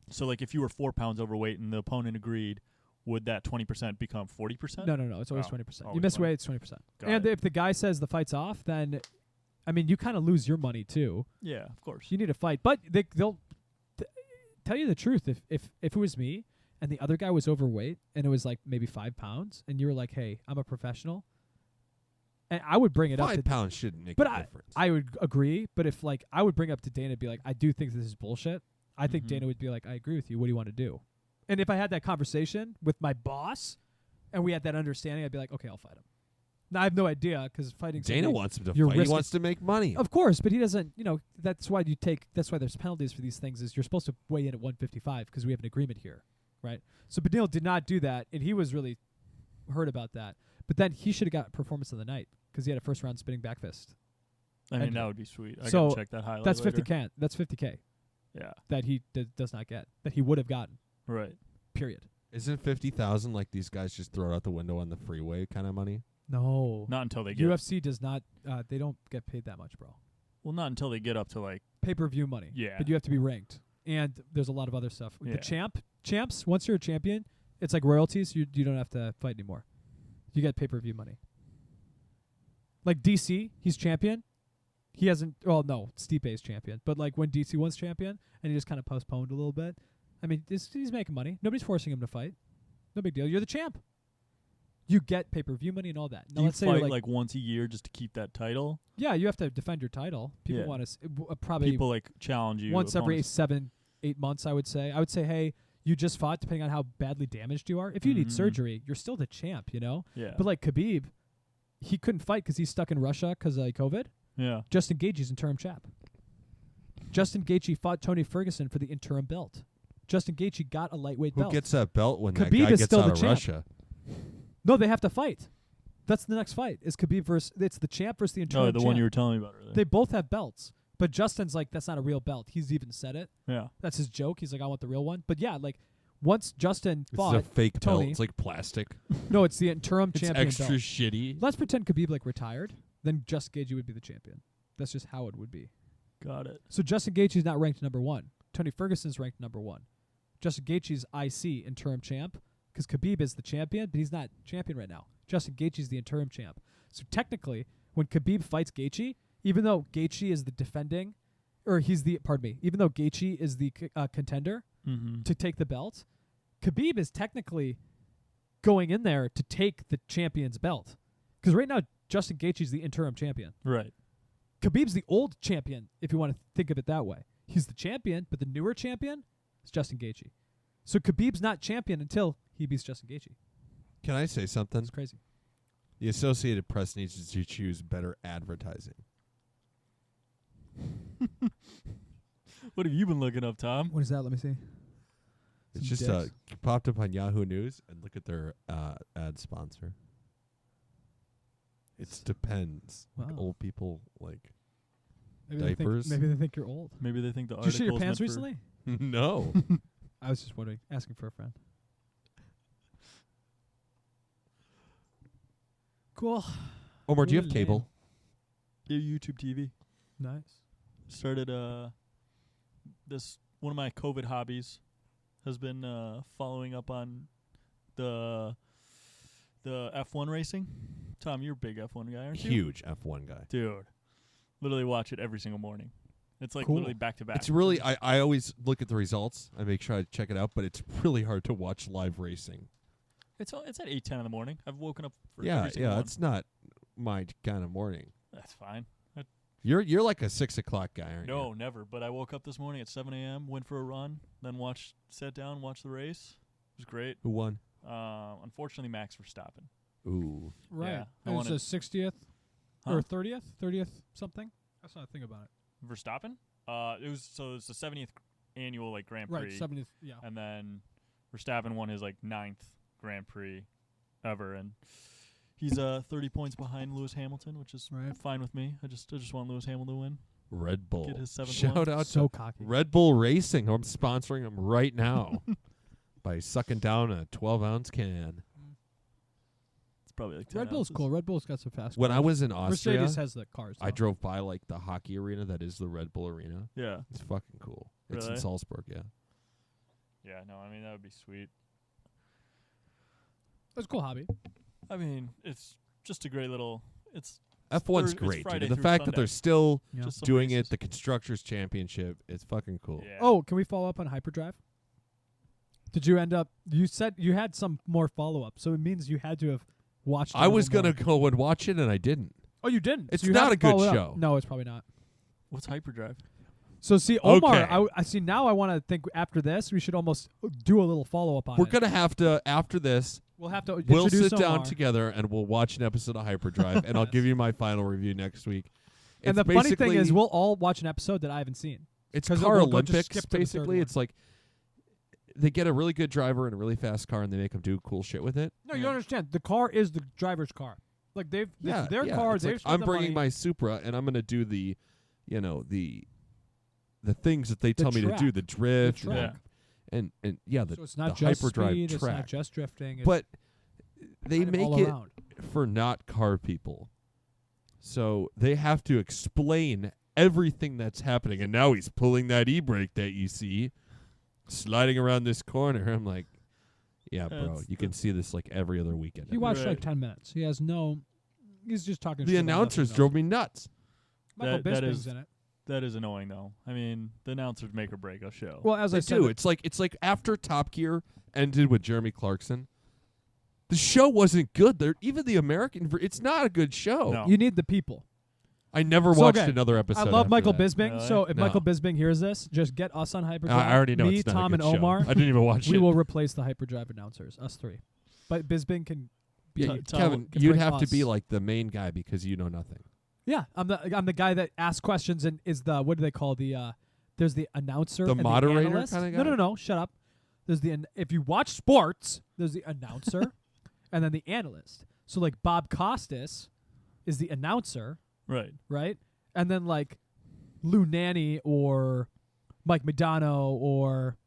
So like if you were 4 pounds overweight and the opponent agreed, would that 20% become 40%? No. It's always Oh, 20%. You always miss 20. weight, it's 20%. Got And it. if the guy says the fight's off, then, I mean, you kind of lose your money too. Yeah, of course. You need to fight, but they'll tell you the truth. If it was me and the other guy was overweight and it was like maybe 5 pounds, and you were like, "Hey, I'm a professional," and I would bring it up. 5 To, pounds shouldn't make but a difference. I would agree. But if like I would bring up to Dana, and be like, "I do think this is bullshit." I think Mhm. Dana would be like, "I agree with you. What do you want to do?" And if I had that conversation with my boss, and we had that understanding, I'd be like, "Okay, I'll fight him." Now I have no idea because fighting Dana somebody- wants him to you're fight. He risking- wants to make money. Of course, but he doesn't. You know, that's why there's penalties for these things. Is you're supposed to weigh in at 155 because we have an agreement here, right? So Beneil did not do that, and he was really hurt about that. But then he should have got performance of the night because he had a first round spinning back fist. I mean, And that would be sweet. I so gotta check that highlight. That's later. 50K. That's 50K Yeah. that he does not get that he would have gotten. Right. Period. Isn't 50,000 like these guys just throw it out the window on the freeway kind of money? No, Not until they get. UFC does not. They don't get paid that much, bro. Well, not until they get up to like. Pay-per-view money. Yeah. But you have to be ranked, and there's a lot of other stuff. Yeah. The champs. Once you're a champion, it's like royalties. You don't have to fight anymore. You get pay-per-view money. Like DC, he's champion. He hasn't. Well, no, Stipe's champion. But like when DC was champion, and he just kind of postponed a little bit. I mean, he's making money. Nobody's forcing him to fight. No big deal. You're the champ. You get pay-per-view money and all that. Now Do you let's say you're fight like once a year just to keep that title? yeah, you have to defend your title. People Yeah. want to probably People like challenge you once every opponents. 7-8 months. I would say, hey, you just fought. Depending on how badly damaged you are, if you need Mhm. surgery, you're still the champ. You know. Yeah. But like Khabib, he couldn't fight because he's stuck in Russia because of COVID. yeah. Justin Gaethje's interim champ. Justin Gaethje fought Tony Ferguson for the interim belt. Justin Gaethje got a lightweight Who belt. gets that belt when that Khabib guy is gets still out the of champ. Russia? No, they have to fight. That's the next fight. Is Khabib versus it's the champ versus the interim Oh, the champ. one you were telling me about earlier. They both have belts, but Justin's like that's not a real belt. He's even said it. yeah. That's his joke. He's like, I want the real one. But yeah, like once Justin This fought is a fake belt. Tony, It's like plastic. no, it's the interim It's champion extra belt. shitty. Let's pretend Khabib like retired, then Justin Gaethje would be the champion. That's just how it would be. Got it. So Justin Gaethje's not ranked number 1. Tony Ferguson's ranked number 1. Justin Gaethje's IC interim champ because Khabib is the champion, but he's not champion right now. Justin Gaethje's the interim champ. So technically, when Khabib fights Gaethje, even though Gaethje is the defending, or even though Gaethje is the contender Mm-hmm. to take the belt, Khabib is technically going in there to take the champion's belt. Because right now, Justin Gaethje's the interim champion. Right. Khabib's the old champion, if you want to think of it that way. He's the champion, but the newer champion is Justin Gaethje. So Khabib's not champion until he beats Justin Gaethje. Can I say something? It's crazy. The Associated Press needs to choose better advertising. What have you been looking up, Tom? What is that? Let me see. It's Some just dicks. popped up on Yahoo News, and look at their ad sponsor. It depends. Like Wow. old people like Maybe they diapers. think, maybe they think you're old. Maybe they think the Did you shit your article's pants meant for- recently? No. I was just wondering, asking for a friend. Cool. Omar, do you have Ooh, cable? Yeah, YouTube TV. Nice. Started this one of my COVID hobbies has been following up on the F1 racing. Tom, you're a big F1 guy, aren't you? Huge F1 guy. Dude. Literally watch it every single morning. It's like Cool. literally back to back. It's really I always look at the results. I make sure I check it out, but it's really hard to watch live racing. It's at 8:10 in the morning. I've woken up for Yeah, every single one. it's not my kind of morning. That's fine. You're like a 6 o'clock guy, aren't you? No, never. But I woke up this morning at 7 a.m., went for a run, then sat down, watched the race. It was great. Who won? Unfortunately, Max Verstappen. Ooh. Right. Yeah, I It was wanted- the 60th Huh? or 30th something. That's not a thing about it. Verstappen? It was the 70th annual Grand Prix. Right. 70th. Yeah. And then Verstappen won his 9th Grand Prix ever, and he's 30 points behind Lewis Hamilton, which is Right. fine with me. I just want Lewis Hamilton to win. Red Bull. Get his 7th Shout one. out So to cocky. Red Bull Racing. I'm sponsoring them right now by sucking down a 12-ounce can. It's probably like 10 Red Bull's ounces. cool. Red Bull's got some fast. When I cars. was in Austria, Mercedes has the cars. I though. drove by the hockey arena that is the Red Bull Arena. Yeah. It's fucking cool. It's in Really? Salzburg, yeah. Yeah, no, I mean, that would be sweet. It's a cool hobby. I mean, it's just a great little. It's F1's it's great, Friday dude. And the through fact that Sunday. they're still Yeah. Just some doing races. it, the Constructors Championship, it's fucking cool. Yeah. Oh, can we follow up on Hyperdrive? Did you end up? You said you had some more follow up, so it means you had to have watched. I was going going to to go and watch it, and I didn't. Oh, you didn't. It's So you not have a to good follow it up. show. No, it's probably not. What's Hyperdrive? So see, Omar, Okay. I see now. I want to think after this, we should almost do a little follow up on We're it. going to have to, after this, We'll have to. we'll introduce sit down Omar. together, and we'll watch an episode of Hyperdrive, and I'll give you my final review next week. And It's the funny thing is, basically- we'll all watch an episode that I haven't seen. It's 'cause car we'll go just Olympics, skip to the third basically. one. It's like they get a really good driver and a really fast car, and they make them do cool shit with it. No, you don't understand. The car is the driver's car. Like it's their car. It's They've like, spent I'm the bringing money. my Supra, and I'm going to do the things that they tell me to do, track. the drift, The track. and yeah, the So it's not the just hyperdrive speed. track. It's not just drifting. It's But they kind of make all it around. for not car people, so they have to explain everything that's happening. And now he's pulling that e-brake that you see, sliding around this corner. I'm like, yeah, bro, That's- you can see this like every other weekend. He watched Right. like 10 minutes. He has no. He's just talking. The shit about announcers nothing drove me nuts. else. Michael That Bisping's is- in it. That is annoying, though. I mean, the announcers make or break a show. Well, as I They said, do. It's like after Top Gear ended with Jeremy Clarkson, the show wasn't good. Even the American, it's not a good show. No. you need the people. I never So, watched okay, another episode. I love after Michael that. Bisping. Really? So if No. Michael Bisping hears this, just get us on Hyperdrive. I already know Me, it's not Tom, a good and Omar. show. I didn't even watch we it. will replace the Hyperdrive announcers. Us three, but Bisping can. Be Yeah, Tom Kevin, can you'd bring have to be us. like the main guy because you know nothing. Yeah, I'm the guy that asks questions and is the what do they call the there's the announcer, The and moderator the analyst. kinda guy? No, shut up. There's if you watch sports, there's the announcer, and then the analyst. So like Bob Costas is the announcer, right. right? And then like Lou Nanny or Mike McDonough or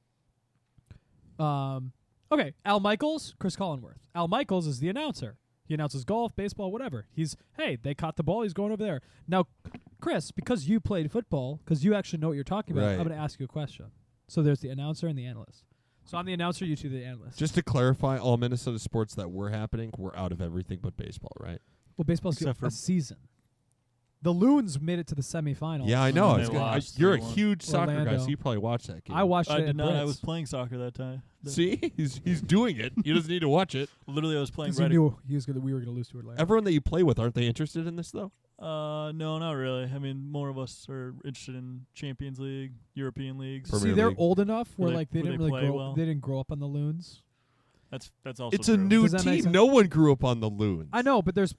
okay, Al Michaels, Chris Collinworth. Al Michaels is the announcer. He announces golf, baseball, whatever. Hey, they caught the ball. He's going over there. Now, Chris, because you played football, because you actually know what you're talking about, Right. I'm going to ask you a question. So there's the announcer and the analyst. So I'm the announcer, you two the analyst. Just to clarify, all Minnesota sports that were happening were out of everything but baseball, right? well, baseball's Except a for- season. The Loons made it to the semifinals. Yeah, I know. then It's they good. lost You're a 3-1. huge soccer guy, Orlando. so you probably watched that game. I watched I it did in not. I Brits. was playing soccer that time. See, he's doing it. He doesn't need to watch it. Literally, I was playing 'Cause he right. knew we were going to lose to Orlando. Everyone that you play with, aren't they interested in this though? No, not really. I mean, more of us are interested in Champions League, European leagues. Premier See, they're League. old enough where Who they- like they who didn't they really play grow. well. They didn't grow up on the Loons. That's also It's a true. new Does that make team. sense? No one grew up on the Loons. I know, but there's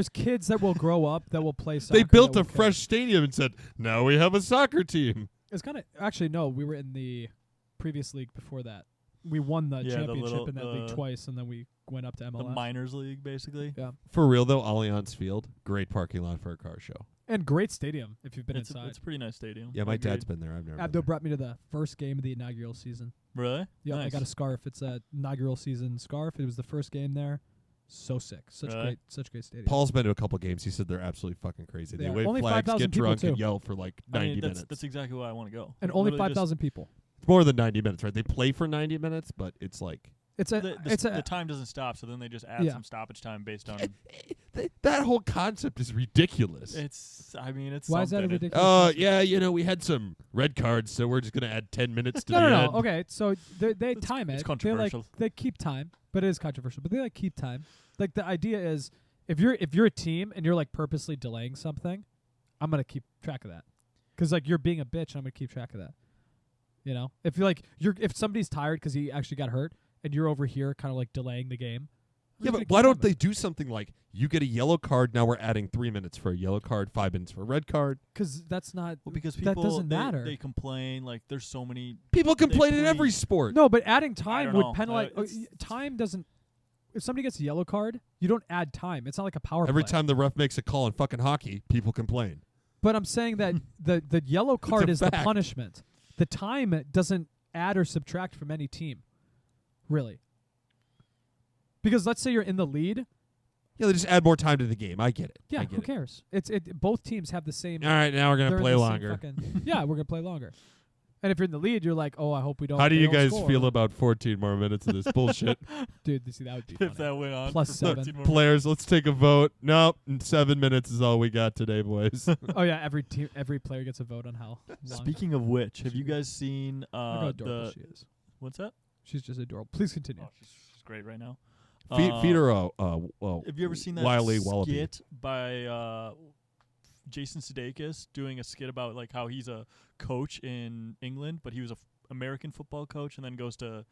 kids that will grow up that will play soccer. They built that a will care. fresh stadium and said, "Now we have a soccer team." It's kind of actually no. We were in the previous league before that. we won the Yeah, the championship little- in that league twice, and then we went up to The MLS. minors league, basically. Yeah, For real though, Allianz Field, great parking lot for a car show. and great stadium if you've been It's inside. a pretty nice stadium. Yeah, my Agreed. dad's been there. I've never. Abdo been brought me to the first game of the inaugural season. Really? Yeah, I Nice. got a scarf. It's a inaugural season scarf. It was the first game there. So sick. Such Really? great stadium. Paul's been to a couple games. He said they're absolutely fucking crazy. They Yeah, wave only flags, 5,000 get people, drunk, and too. yell for like I 90 mean, minutes. that's exactly why I want to go. and Like, only literally just 5,000 people. It's more than 90 minutes, right? They play for 90 minutes, but it's like It's a The time doesn't stop, so then they just add Yeah. some stoppage time based on. that whole concept is ridiculous. It's. I mean, it's. Why is that a something. ridiculous? concept? Yeah, we had some red cards, so we're just gonna add 10 minutes to the No. end. Okay, so they time it's it. controversial. They keep time, but it is controversial. But they like keep time. Like the idea is, if you're a team and you're like purposely delaying something, I'm gonna keep track of that. Because like you're being a bitch, I'm gonna keep track of that. You know, if if somebody's tired because he actually got hurt, and you're over here kind of like delaying the game. Yeah, but why don't they do something like you get a yellow card, now we're adding 3 minutes for a yellow card, 5 minutes for a red card. Because that's not. Well, because that people doesn't they, matter. they complain like there's so many. People complain in play- every sport. No, but adding time don't would know. penalize. It's- Time doesn't. If somebody gets a yellow card, you don't add time. It's not like a power Every play. time the ref makes a call in fucking hockey, people complain. But I'm saying that the yellow card a is the fact. punishment. The time doesn't add or subtract from any team, really. Because let's say you're in the lead. Yeah, they just add more time to the game. I get it. Yeah, I get who it. cares? Both teams have the same. All right, now we're they're gonna in play the same longer. yeah, we're gonna play longer. And if you're in the lead, you're like, oh, I hope we don't. How do they you don't guys score. feel about 14 more minutes of this bullshit? Dude, see, that would be funny. If that went on Plus for 7. 13 more Players, let's take a vote. Nope, 7 minutes is all we got today, boys. Oh yeah, every player gets a vote on how long. Speaking of which, have you guys seen Look how adorable she is. what's that? She's just adorable. Please continue. Oh, she's great right now. Feed her a Have you ever seen that wily wallaby. skit by Jason Sudeikis doing a skit about like how he's a coach in England, but he was a American football coach and then goes to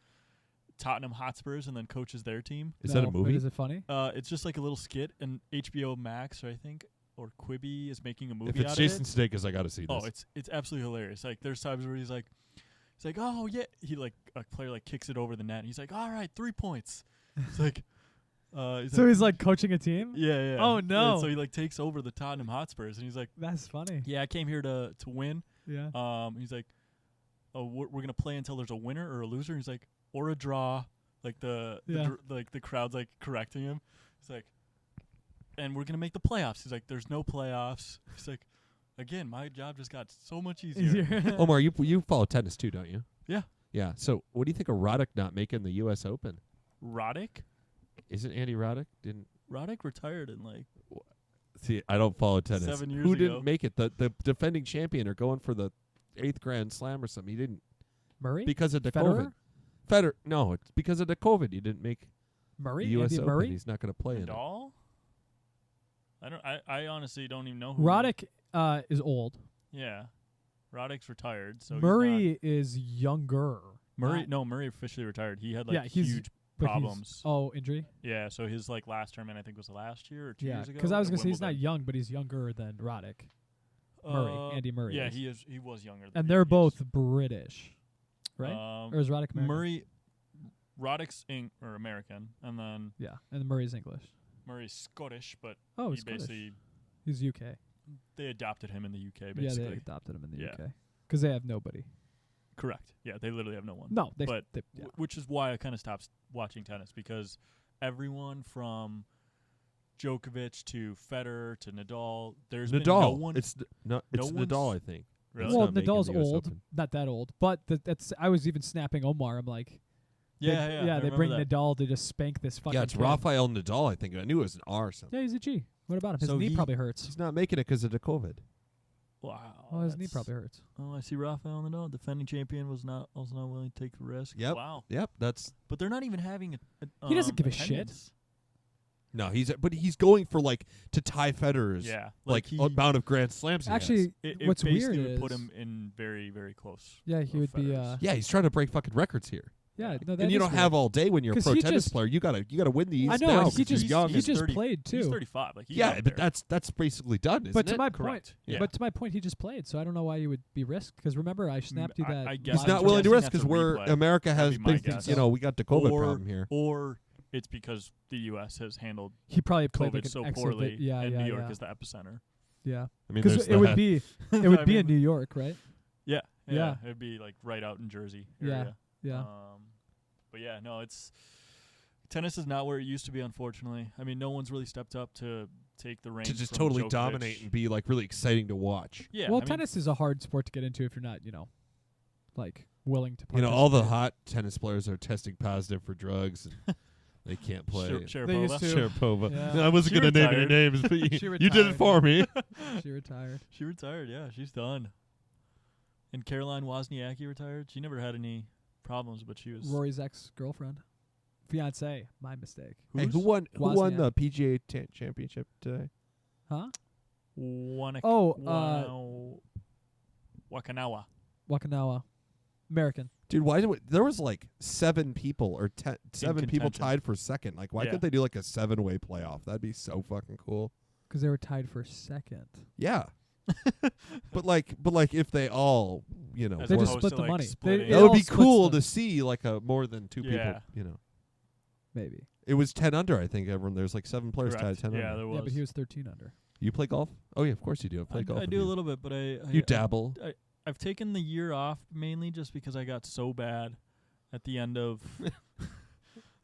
Tottenham Hotspurs and then coaches their team? Is that a No, but movie? Is it funny? It's just like a little skit, and HBO Max, I think, or Quibi is making a movie If it's out Jason of it. Sudeikis, I got to see this. Oh, it's absolutely hilarious. Like there's times where he's like, oh yeah, he like a player like kicks it over the net. And he's like, all right, 3 points. It's like, So he's like coaching a team? yeah. Oh, And no. so he like takes over the Tottenham Hotspurs, and he's like, That's funny. yeah, I came here to win. Yeah. He's like, oh, we're gonna play until there's a winner or a loser. He's like, or a draw. Like the crowd's like correcting him. He's like, and we're gonna make the playoffs. He's like, there's no playoffs. He's like, again, my job just got so much easier. Omar, you follow tennis too, don't you? Yeah. Yeah. So what do you think of Roddick not making the U.S. Open? Roddick? Isn't Andy Roddick? Didn't Roddick retired in like see? I don't follow tennis. 7 years Who ago. didn't make it? The defending champion are going for the 8th Grand Slam or something. He didn't Murray? because of the Federer? COVID. No, it's because of the COVID. He didn't make Murray? the U.S. Andy Open. Murray? He's not going to play in it. Nadal? I honestly don't even know who. Roddick is old. Yeah. Roddick's retired, so Murray is younger. Murray officially retired. He had like he's- huge but he's- problems. Injury? Yeah, so his like last tournament I think was last year or 2 Yeah, years ago. because I was at going to say he's not Wimbledon. young, but he's younger than Roddick. Andy Murray Yeah, is. he was younger. And they're both British, right? Or is Roddick American? Roddick's American, and then Yeah, and Murray's English. Murray's Scottish, but Oh, he he's Scottish. basically He's UK. they adopted him in the UK. Yeah, Basically, they adopted him in the Yeah. UK because they have nobody. correct. Yeah, they literally have no one. No, but yeah. which is why I kind of stopped watching tennis because everyone from Djokovic to Federer to Nadal, there's been no Nadal. one. It's Nadal, I think. Really? That's Well, not making Nadal's the US old, Open. not that old, but that's. I was even snapping Omar. I'm like, yeah. they I bring remember that. Nadal to just spank this fucking. Yeah, it's kid. Rafael Nadal, I think. I knew it was an R or something. Yeah, he's a G. What about him? His So knee he- probably hurts. He's not making it because of the COVID. Wow. Oh, his knee that's- probably hurts. Oh, I see. Rafael Nadal, defending champion, was not willing to take the risk. Yep. Wow. Yep, that's But they're not even having a. He doesn't give a shit. attendance. no. But he's going for like to tie Federer's Yeah, like he, amount of Grand Slams. He has. Actually, it what's basically weird would put is him in very very close. yeah, he of would be. Federer's. yeah, he's trying to break fucking records here. Yeah, no, that And you is don't weird. have all day when you're a 'Cause pro he tennis just- player. You gotta win these I know, now and 'cause he just- you're young. he and- just He's played, too. He's 35. Like he's yeah, up but there. that's basically done, isn't But to it? my Correct. point, Yeah. but to my point, he just played, so I don't know why he would be risked. Because remember, I snapped you that. I guess He's I'm not willing to guessing risk that's because a we're replay. America That'd has be my big guess. we got the COVID problem here. Or it's because the U.S. has handled He probably played COVID like an so exit poorly, bit. Yeah, and yeah, New York yeah. is the epicenter. Yeah, I mean, because there's it would that. be I in mean- New York, right? Yeah, Yeah. It'd be like right out in Jersey Yeah, area. yeah. But yeah, no, it's tennis is not where it used to be, unfortunately. I mean, no one's really stepped up to take the reins To just from totally Djokovic. dominate and be like really exciting to watch. Yeah, Well, I mean, tennis is a hard sport to get into if you're not, like willing to. You know, all the participate. hot tennis players are testing positive for drugs and they can't play. They used Sharapova. to. Sharapova. Yeah. No, I wasn't She going to name any retired. names, but She you did it retired. for me. She retired. She retired. Yeah, she's done. And Caroline Wozniacki retired. She never had any problems, but she was. Rory's ex-girlfriend, fiance. My mistake. Hey, who won Wozniak. the PGA championship today? Huh? Wakanawa. Wakanawa, American. Dude, there was like 7 people or 7 people contention. tied for second. Like, why Yeah. couldn't they do like a 7-way playoff? That'd be so fucking cool. Because they were tied for second. Yeah. but like if they all, As They just opposed split to, the like, money. splitting. It that would all be splits cool the- to see like a more than 2 Yeah. people, Maybe. It was 10 under, I think. Everyone there's like 7 players tied Correct. 10 Yeah, under. there was. Yeah, but he was 13 under. You play golf? Oh yeah, of course you do. I play I, golf. I with do you. a little bit, but You dabble. I've taken the year off mainly just because I got so bad at the end of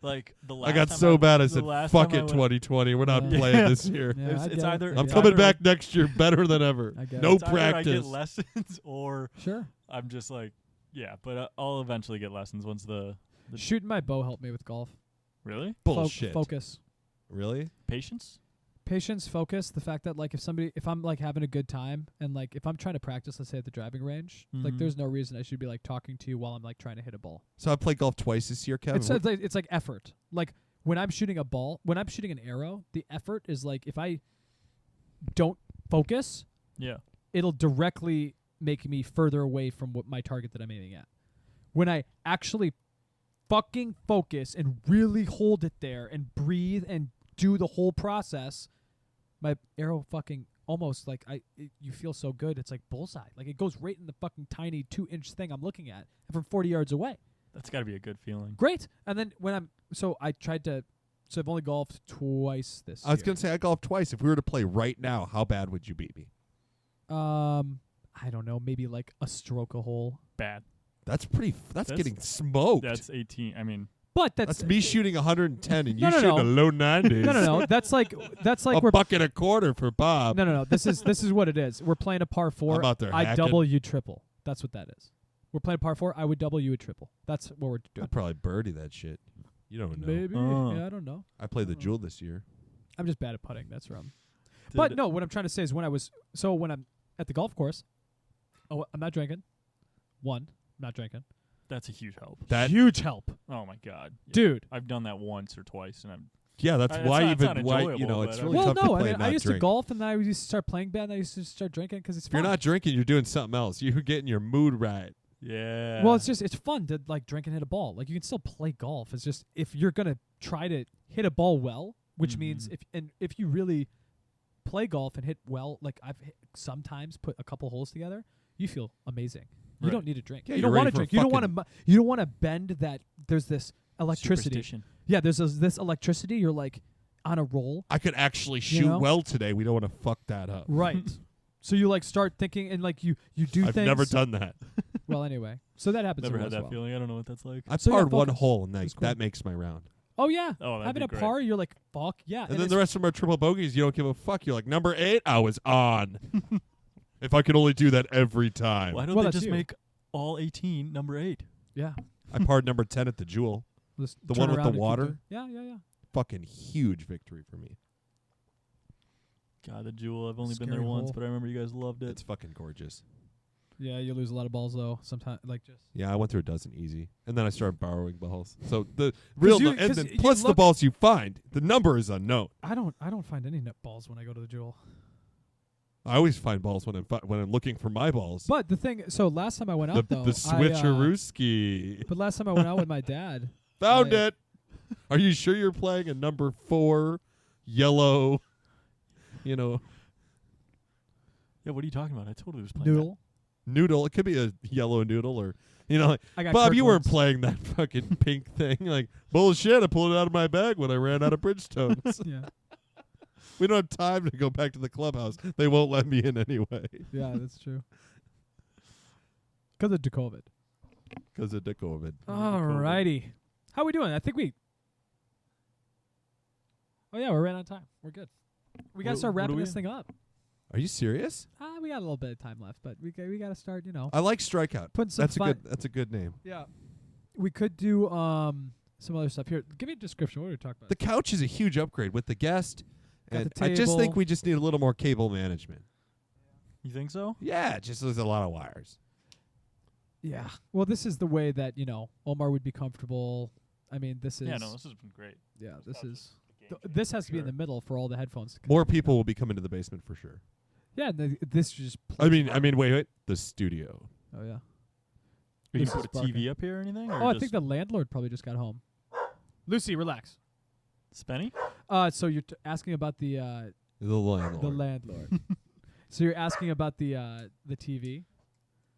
like the last I got time so bad I the said, last "Fuck time I it, went- 2020. We're not Yeah. playing this year. Yeah, It's- I it's get it. either- I I'm get coming it. back next year better than ever. I get No it. It's either I practice." get lessons or Sure. I'm just like, yeah, but I'll eventually get lessons once the Shooting my bow helped me with golf. really Bullshit. Focus. Really? patience. Patience, focus. The fact that like if I'm like having a good time and like if I'm trying to practice, let's say at the driving range, like Mhm. there's no reason I should be like talking to you while I'm like trying to hit a ball. So I played golf twice this year, Kevin. It's like effort. Like when I'm shooting a ball, when I'm shooting an arrow, the effort is like if I don't focus, Yeah, it'll directly make me further away from what my target that I'm aiming at. When I actually fucking focus and really hold it there and breathe and do the whole process, my arrow fucking almost like you feel so good. It's like bullseye. Like it goes right in the fucking tiny 2-inch thing I'm looking at from 40 yards away. that's got to be a good feeling. Great. And then when I've only golfed twice this I was year. going to say I golfed twice. If we were to play right now, how bad would you beat me? I don't know, maybe like a stroke a hole. Bad. That's pretty. That's That's- getting smoked. That's 18. I mean, But That's me shooting 110 and No, you no, shooting no. a low 90s. No. That's like a we're bucket a quarter for Bob. No. This is what it is. We're playing a par 4. I'm out there I hacking. double, you triple. That's what that is. We're playing a par 4. I would double, you would triple. That's what we're doing. I'd probably birdie that shit. You don't know. Maybe. Oh. Yeah, I don't know. I played the Jewel this year. I'm just bad at putting. That's wrong. did- But no, what I'm trying to say is when I'm at the golf course, I'm not drinking. I'm not drinking. that's a huge help. That Huge help, Oh my god, yeah. dude. I've done that once or twice, and I'm Yeah, that's It's why not- it's not even why enjoyable, it's but really Well, tough to no, play I mean and I not used to drink. golf and then I used to start playing bad and I used to start drinking because it's If you're fun. not drinking, you're doing something else. You're getting your mood right. yeah. Well, it's fun to like drink and hit a ball. Like you can still play golf. It's just if you're gonna try to hit a ball well, which means if you really play golf and hit well, like sometimes put a couple holes together, you feel amazing. You Right. don't need to drink. Yeah, you you're don't want ready to for drink. You don't want fucking- to. You don't want to bend that. There's this electricity. Superstition. Yeah, there's this electricity. You're like on a roll. I could actually shoot know? well today. We don't want to fuck that up. Right. So you like start thinking and like you do I've things. never done that. Well, anyway. So that happens. Never every had once in a that while. feeling. I don't know what that's like. I So, yeah, parred one focus. hole and That's cool. that makes my round. Oh yeah. Oh, that'd Having be a great. par, you're like fuck yeah. And then it's the rest of them are triple bogeys. You don't give a fuck. You're like, number 8, I was on. If I could only do that every time. Why don't Well, they that's just you. make all 18 number 8? yeah. I parred number 10 at the Jewel. Just The turn one with around the and keep water? doing- Yeah. Fucking huge victory for me. God, the Jewel. I've only been Scary there once, hole. but I remember you guys loved it. It's fucking gorgeous. Yeah, you lose a lot of balls though. Sometimes, like just Yeah, I went through a dozen easy, and then I started borrowing balls. So the real you- and 'cause then you plus the look- balls you find, the number is unknown. I don't find any net balls when I go to the Jewel. I always find balls when I'm looking for my balls. But the thing, so last time I went out though, the switcherooski. but last time I went out with my dad, Found it. Are you sure you're playing a number 4 yellow? You know, Yeah, what are you talking about? I totally was playing noodle. noodle. It could be a yellow noodle, or you know, like, I got Bob, you weren't Kirkland's. playing that fucking pink thing. Like bullshit. I pulled it out of my bag when I ran out of Bridgestones. Yeah, We don't have time to go back to the clubhouse. They won't let me in anyway yeah, that's true. Because of COVID. because of the COVID. Alrighty, how we doing? I think we. Oh yeah, we're right on time. We're good. We gotta What- start what are wrapping we this in? thing up. Are you serious? We got a little bit of time left, but we gotta start. You know, I like Strikeout. putting some That's fun. That's a good name. Yeah, we could do some other stuff here. Give me a description. What are we talking about? The couch is a huge upgrade with the guest, Got and the I just think table. we just need a little more cable management. You think so? Yeah, just there's a lot of wires. Yeah. Well, this is the way that Omar would be comfortable. I mean, this is. Yeah, no, this has been great. Yeah, this couch is. is a game This changer has for to be in the sure. middle for all the headphones. To More connect. people will be coming to the basement for sure. Yeah, this just. I mean, wait, the studio. Oh yeah. Are you This put is a TV up here or anything? Or Oh, I just think the landlord probably just got home. Lucy, relax. Spenny? So you're asking about the The landlord. the landlord. So you're asking about the TV,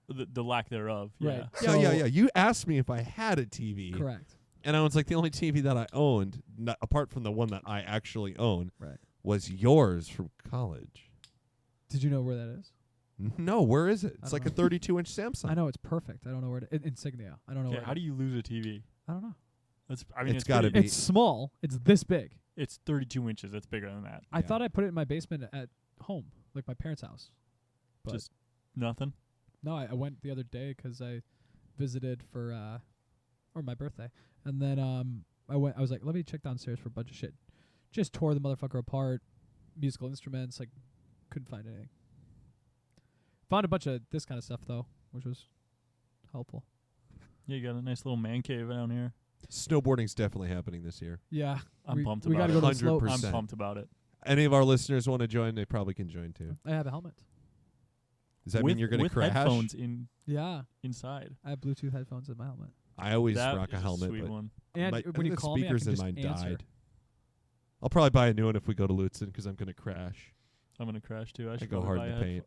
The lack thereof. right? Yeah. So- yeah. You asked me if I had a TV. Correct. And I was like, the only TV that I owned, apart from the one that I actually own, Right. was yours from college. Did you know where that is? No, where is it? It's I like a don't 32-inch Samsung. I know it's perfect. I don't know where to. Insignia. I don't know Okay, where. how do you lose a TV? I don't know. That's. I mean, It's it's gotta pretty- be. It's small. It's this big. It's 32 inches. That's bigger than that. I Yeah. thought I put it in my basement at home, like my parents' house. But Just nothing. no, I went the other day 'cause I visited for or my birthday, and then I was like, let me check downstairs for a bunch of shit. Just tore the motherfucker apart. Musical instruments, like couldn't find anything. Found a bunch of this kind of stuff though, which was helpful. Yeah, you got a nice little man cave down here. Snowboarding's definitely happening this year. Yeah, I'm pumped we about gotta it. go to the 100%. slopes. I'm pumped about it. Any of our listeners want to join, they probably can join too. I have a helmet. Does that with, mean you're going to with crash? headphones Yeah, inside. I have Bluetooth headphones in my helmet. I always That rock a is helmet, sweet but one. And my, I when think you the call me, I speakers can in just mine answer. died. I'll probably buy a new one if we go to Lutsen because I'm going to crash. I'm gonna crash too. I should go probably hard in buy the a paint.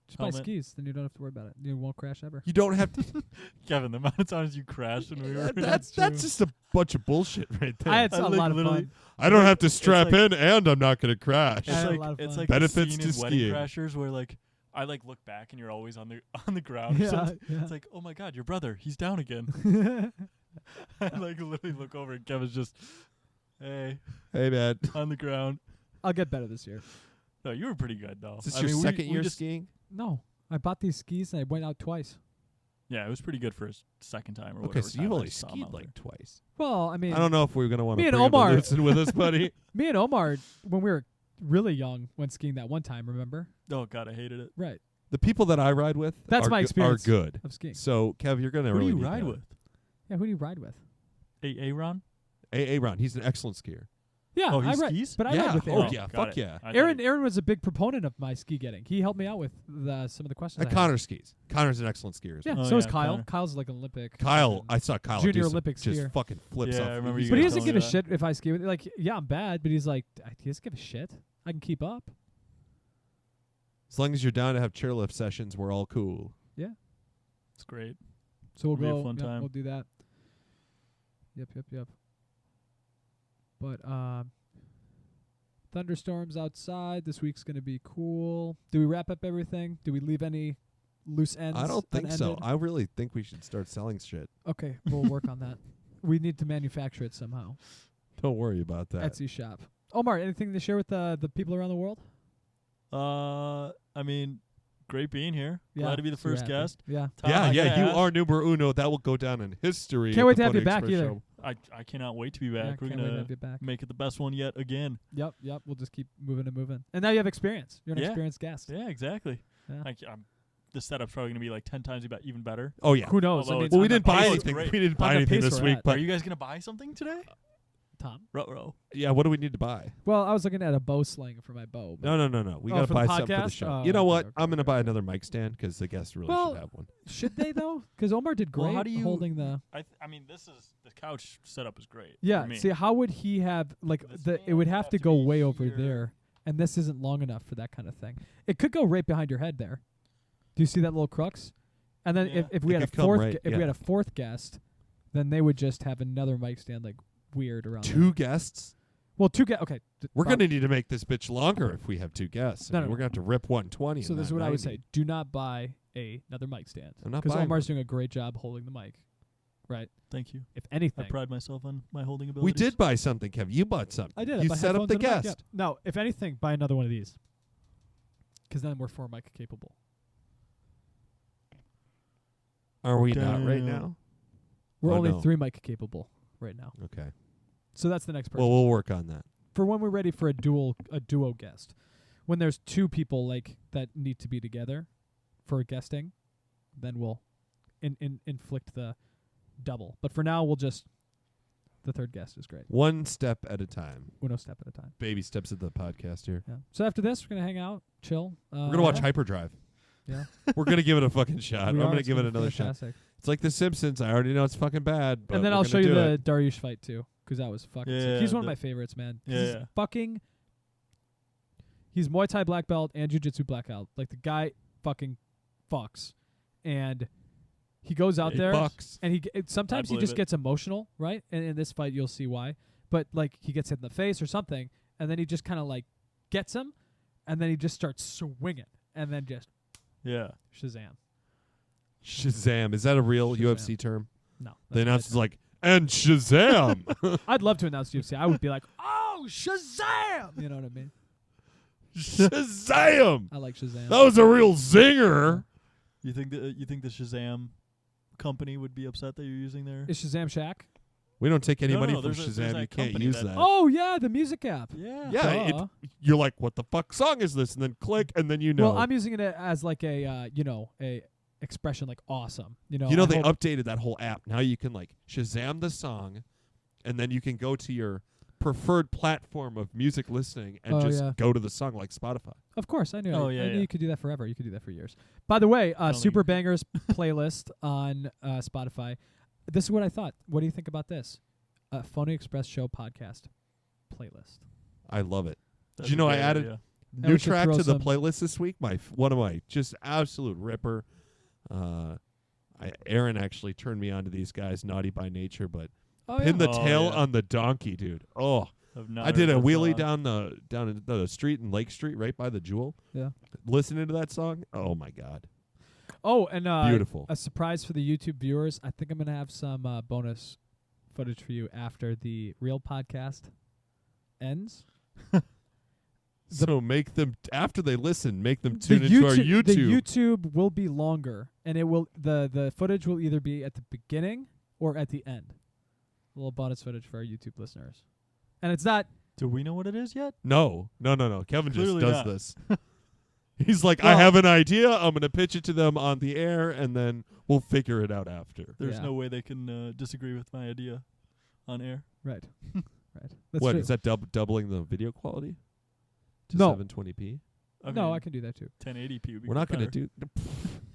Just buy helmet. skis, then you don't have to worry about it. You won't crash ever. You don't have to. Kevin, the amount of times you crashed when we were that's just a bunch of bullshit right there. I had I a like lot of literally- fun. I don't have to it's strap like- in, and I'm not going to crash. I had a It's lot of like it's fun. like Benefits the to scene in Wedding skiing. Crashers where like I like look back and you're always on the ground. Yeah, So it's, yeah. it's like, oh my god, your brother, he's down again. I like literally look over and Kevin's just, hey, Hey, man. on the ground. I'll get better this year. No, you were pretty good though. Is this I your mean, second we year just, skiing? No, I bought these skis and I went out twice. Yeah, it was pretty good for his second time or Okay, whatever. so time you've I only saw him skied out like there. twice. Well, I mean, I don't know if we're going to want me to and bring him to Omar- Lutsen with us, buddy. me and Omar, when we were really young, went skiing that one time. Remember? Oh god, I hated it. Right. The people that I ride with That's are, my are experience good. of skiing. So, Kev, you're going to Who do really you need ride that. with? Yeah. Who do you ride with? Aaron? Ron, he's an excellent skier. Yeah, Oh, he I ride, skis? but I Yeah. ride with Oh, Aaron. yeah. got Fuck it. yeah. I thought Aaron was a big proponent of my ski getting. He helped me out with some of the questions. I had. Connor skis. Connor's an excellent skier. As Yeah. well. Oh, so is yeah, Kyle. Connor. Kyle's like an Olympic. Kyle, and- I saw Kyle Junior do some Olympic just skier. fucking flips Yeah, off. I remember you But he guys doesn't telling give a me shit if I ski with. Like, yeah, I'm bad, but he's like, he doesn't give a shit. I can keep up. As long as you're down to have chairlift sessions, we're all cool. It's great. So we'll It'll be a go. fun Yep, time. we'll do that. Yep. But thunderstorms outside. This week's gonna be cool. Do we wrap up everything? Do we leave any loose ends? I don't think so. unended? I really think we should start selling shit. Okay, we'll work on that. We need to manufacture it somehow. Don't worry about that. Etsy shop. Omar, anything to share with the people around the world? I mean, great being here. Yeah, Glad to be the so we're first happy. guest. Yeah. Tom, I Yeah, gotta you ask- are numero uno. That will go down in history. Can't at wait the to have you Pony back Express either. Show. I cannot wait to be back. Yeah, We're can't wait to gonna have you back. make it the best one yet again. Yep. We'll just keep moving. And now you have experience. You're an Yeah. experienced guest. Yeah, exactly. Yeah. The setup's probably gonna be like 10 times even better. Oh, yeah. Who knows? Although I mean, it's Well, we on the didn't buy pace, anything. great. We didn't On buy the anything pace this we're week, at. but Are you guys gonna buy something today? Tom. Ruh-roh. Yeah, what do we need to buy? Well, I was looking at a bow sling for my bow. but- No. We Oh, got to for the buy something for the podcast? show. Oh, You know okay, what? okay, I'm going to okay, buy okay. another mic stand because the guests really Well, should have one. Should they though? Because Omar did great Well, how do you holding the. I mean, the couch setup is great. Yeah. For me. See, how would he have This it fan would would have have to to go be way over here. there, and this isn't long enough for that kind of thing. It could go right behind your head there. Do you see that little crux? And then Yeah. if we It had a could come fourth right- if we yeah. had a fourth guest, then they would just have another mic stand like weird around. Two there. guests? Well, two guests. Okay. We're Bob, going to need to make this bitch longer if we have two guests. No, I mean, no, we're going to have to rip 120. So and this is not what I would 90. say: do not buy another mic stand I'm not because buying Omar's one. doing a great job holding the mic. Right. Thank you. If I anything, pride myself on my holding abilities. We did buy something, Kev. You bought something. I did. I You buy set up headphones the and a mic, guest. yeah. No, if anything, buy another one of these. Because then we're 4 mic capable. Are we not right Damn. now? We're Oh, only no. 3 mic capable right now. Okay. So that's the next person. Well, we'll work on that. For when we're ready for a duo guest. When there's two people like that need to be together for guesting, then we'll inflict the double. But for now, we'll just the third guest is great. One step at a time. Uno step at a time. Baby steps of the podcast here. Yeah. So after this, we're gonna hang out, chill. We're going to watch yeah. Hyperdrive. Yeah. We're going to give it a fucking shot. We I'm are. going to It's give it gonna be another shot. fantastic. It's like The Simpsons. I already know it's fucking bad. But And then we're I'll gonna show you do the it. Dariush fight too, because that was fucking sick. Yeah, He's one of the- my favorites, man. 'Cause Yeah, he's yeah. fucking. He's Muay Thai black belt and Jiu-Jitsu black belt. Like the guy fucking fucks, and he goes out He there fucks. and sometimes he believe just it. gets emotional, right? And in this fight, you'll see why. But like he gets hit in the face or something, and then he just kind of like gets him, and then he just starts swinging, and then just Yeah. Shazam. Shazam. Is that a real Shazam. UFC term? No, The that's announcer's my like, and Shazam. term. I'd love to announce UFC. I would be like, oh Shazam! You know what I mean? Shazam. I like Shazam. That was a real zinger. You think the Shazam company would be upset that you're using their? Is Shazam Shaq? We don't take any No, money no, from there's Shazam. that You can't company use that- that. Oh yeah, the music app. Yeah. Yeah, Duh. you're like, what the fuck song is this? And then click, and then you know. Well, I'm using it as like a a expression like awesome. You know. you know I they hope- updated that whole app. Now you can like Shazam the song, and then you can go to your preferred platform of music listening and Oh, just yeah. go to the song like Spotify. Of course, I knew. Oh, I yeah, knew yeah. you could do that forever. You could do that for years. By the way, don't think Super you could. Bangers playlist on Spotify. This is what I thought. What do you think about this? Phony Express Show podcast playlist. I love it. That's Did you know a I great added idea. And new we should track throw to the some- playlist this week? One of my just absolute ripper. Aaron actually turned me on to these guys, Naughty by Nature, but Oh Pin the Oh, Tail yeah. on the Donkey, dude. Oh, I've not I did a heard that wheelie song. down the street in Lake Street, right by the Jewel. Yeah. Listening to that song, oh my god, Oh, and beautiful. a surprise for the YouTube viewers. I think I'm gonna have some bonus footage for you after the real podcast ends. So make them after they listen, make them tune into our YouTube. The YouTube will be longer, and it will the footage will either be at the beginning or at the end. A little bonus footage for our YouTube listeners, and it's not. Do we know what it is yet? No. Kevin Clearly just does not. this. He's like, I Well- have an idea. I'm going to pitch it to them on the air, and then we'll figure it out after. There's Yeah. no way they can disagree with my idea on air. Right. Right. That's What true. is that? Doubling the video quality to No. 720p? No, I can do that too. 1080p would be We're not going to better.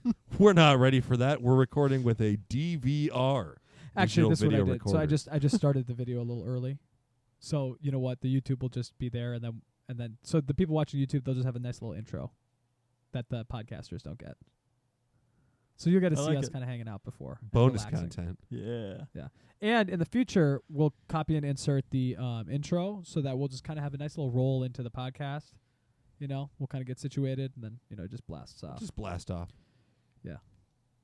do. We're not ready for that. We're recording with a DVR. Actually, digital this is what I video did. So recorder. I just started the video a little early. So you know what? The YouTube will just be there, and then so the people watching YouTube, they'll just have a nice little intro that the podcasters don't get. So you'll get to I see like us it. kind of hanging out before and Bonus relaxing. content. Yeah. And in the future, we'll copy and insert the intro so that we'll just kind of have a nice little roll into the podcast. You know, we'll kind of get situated and then just blasts off. Just blast off. Yeah.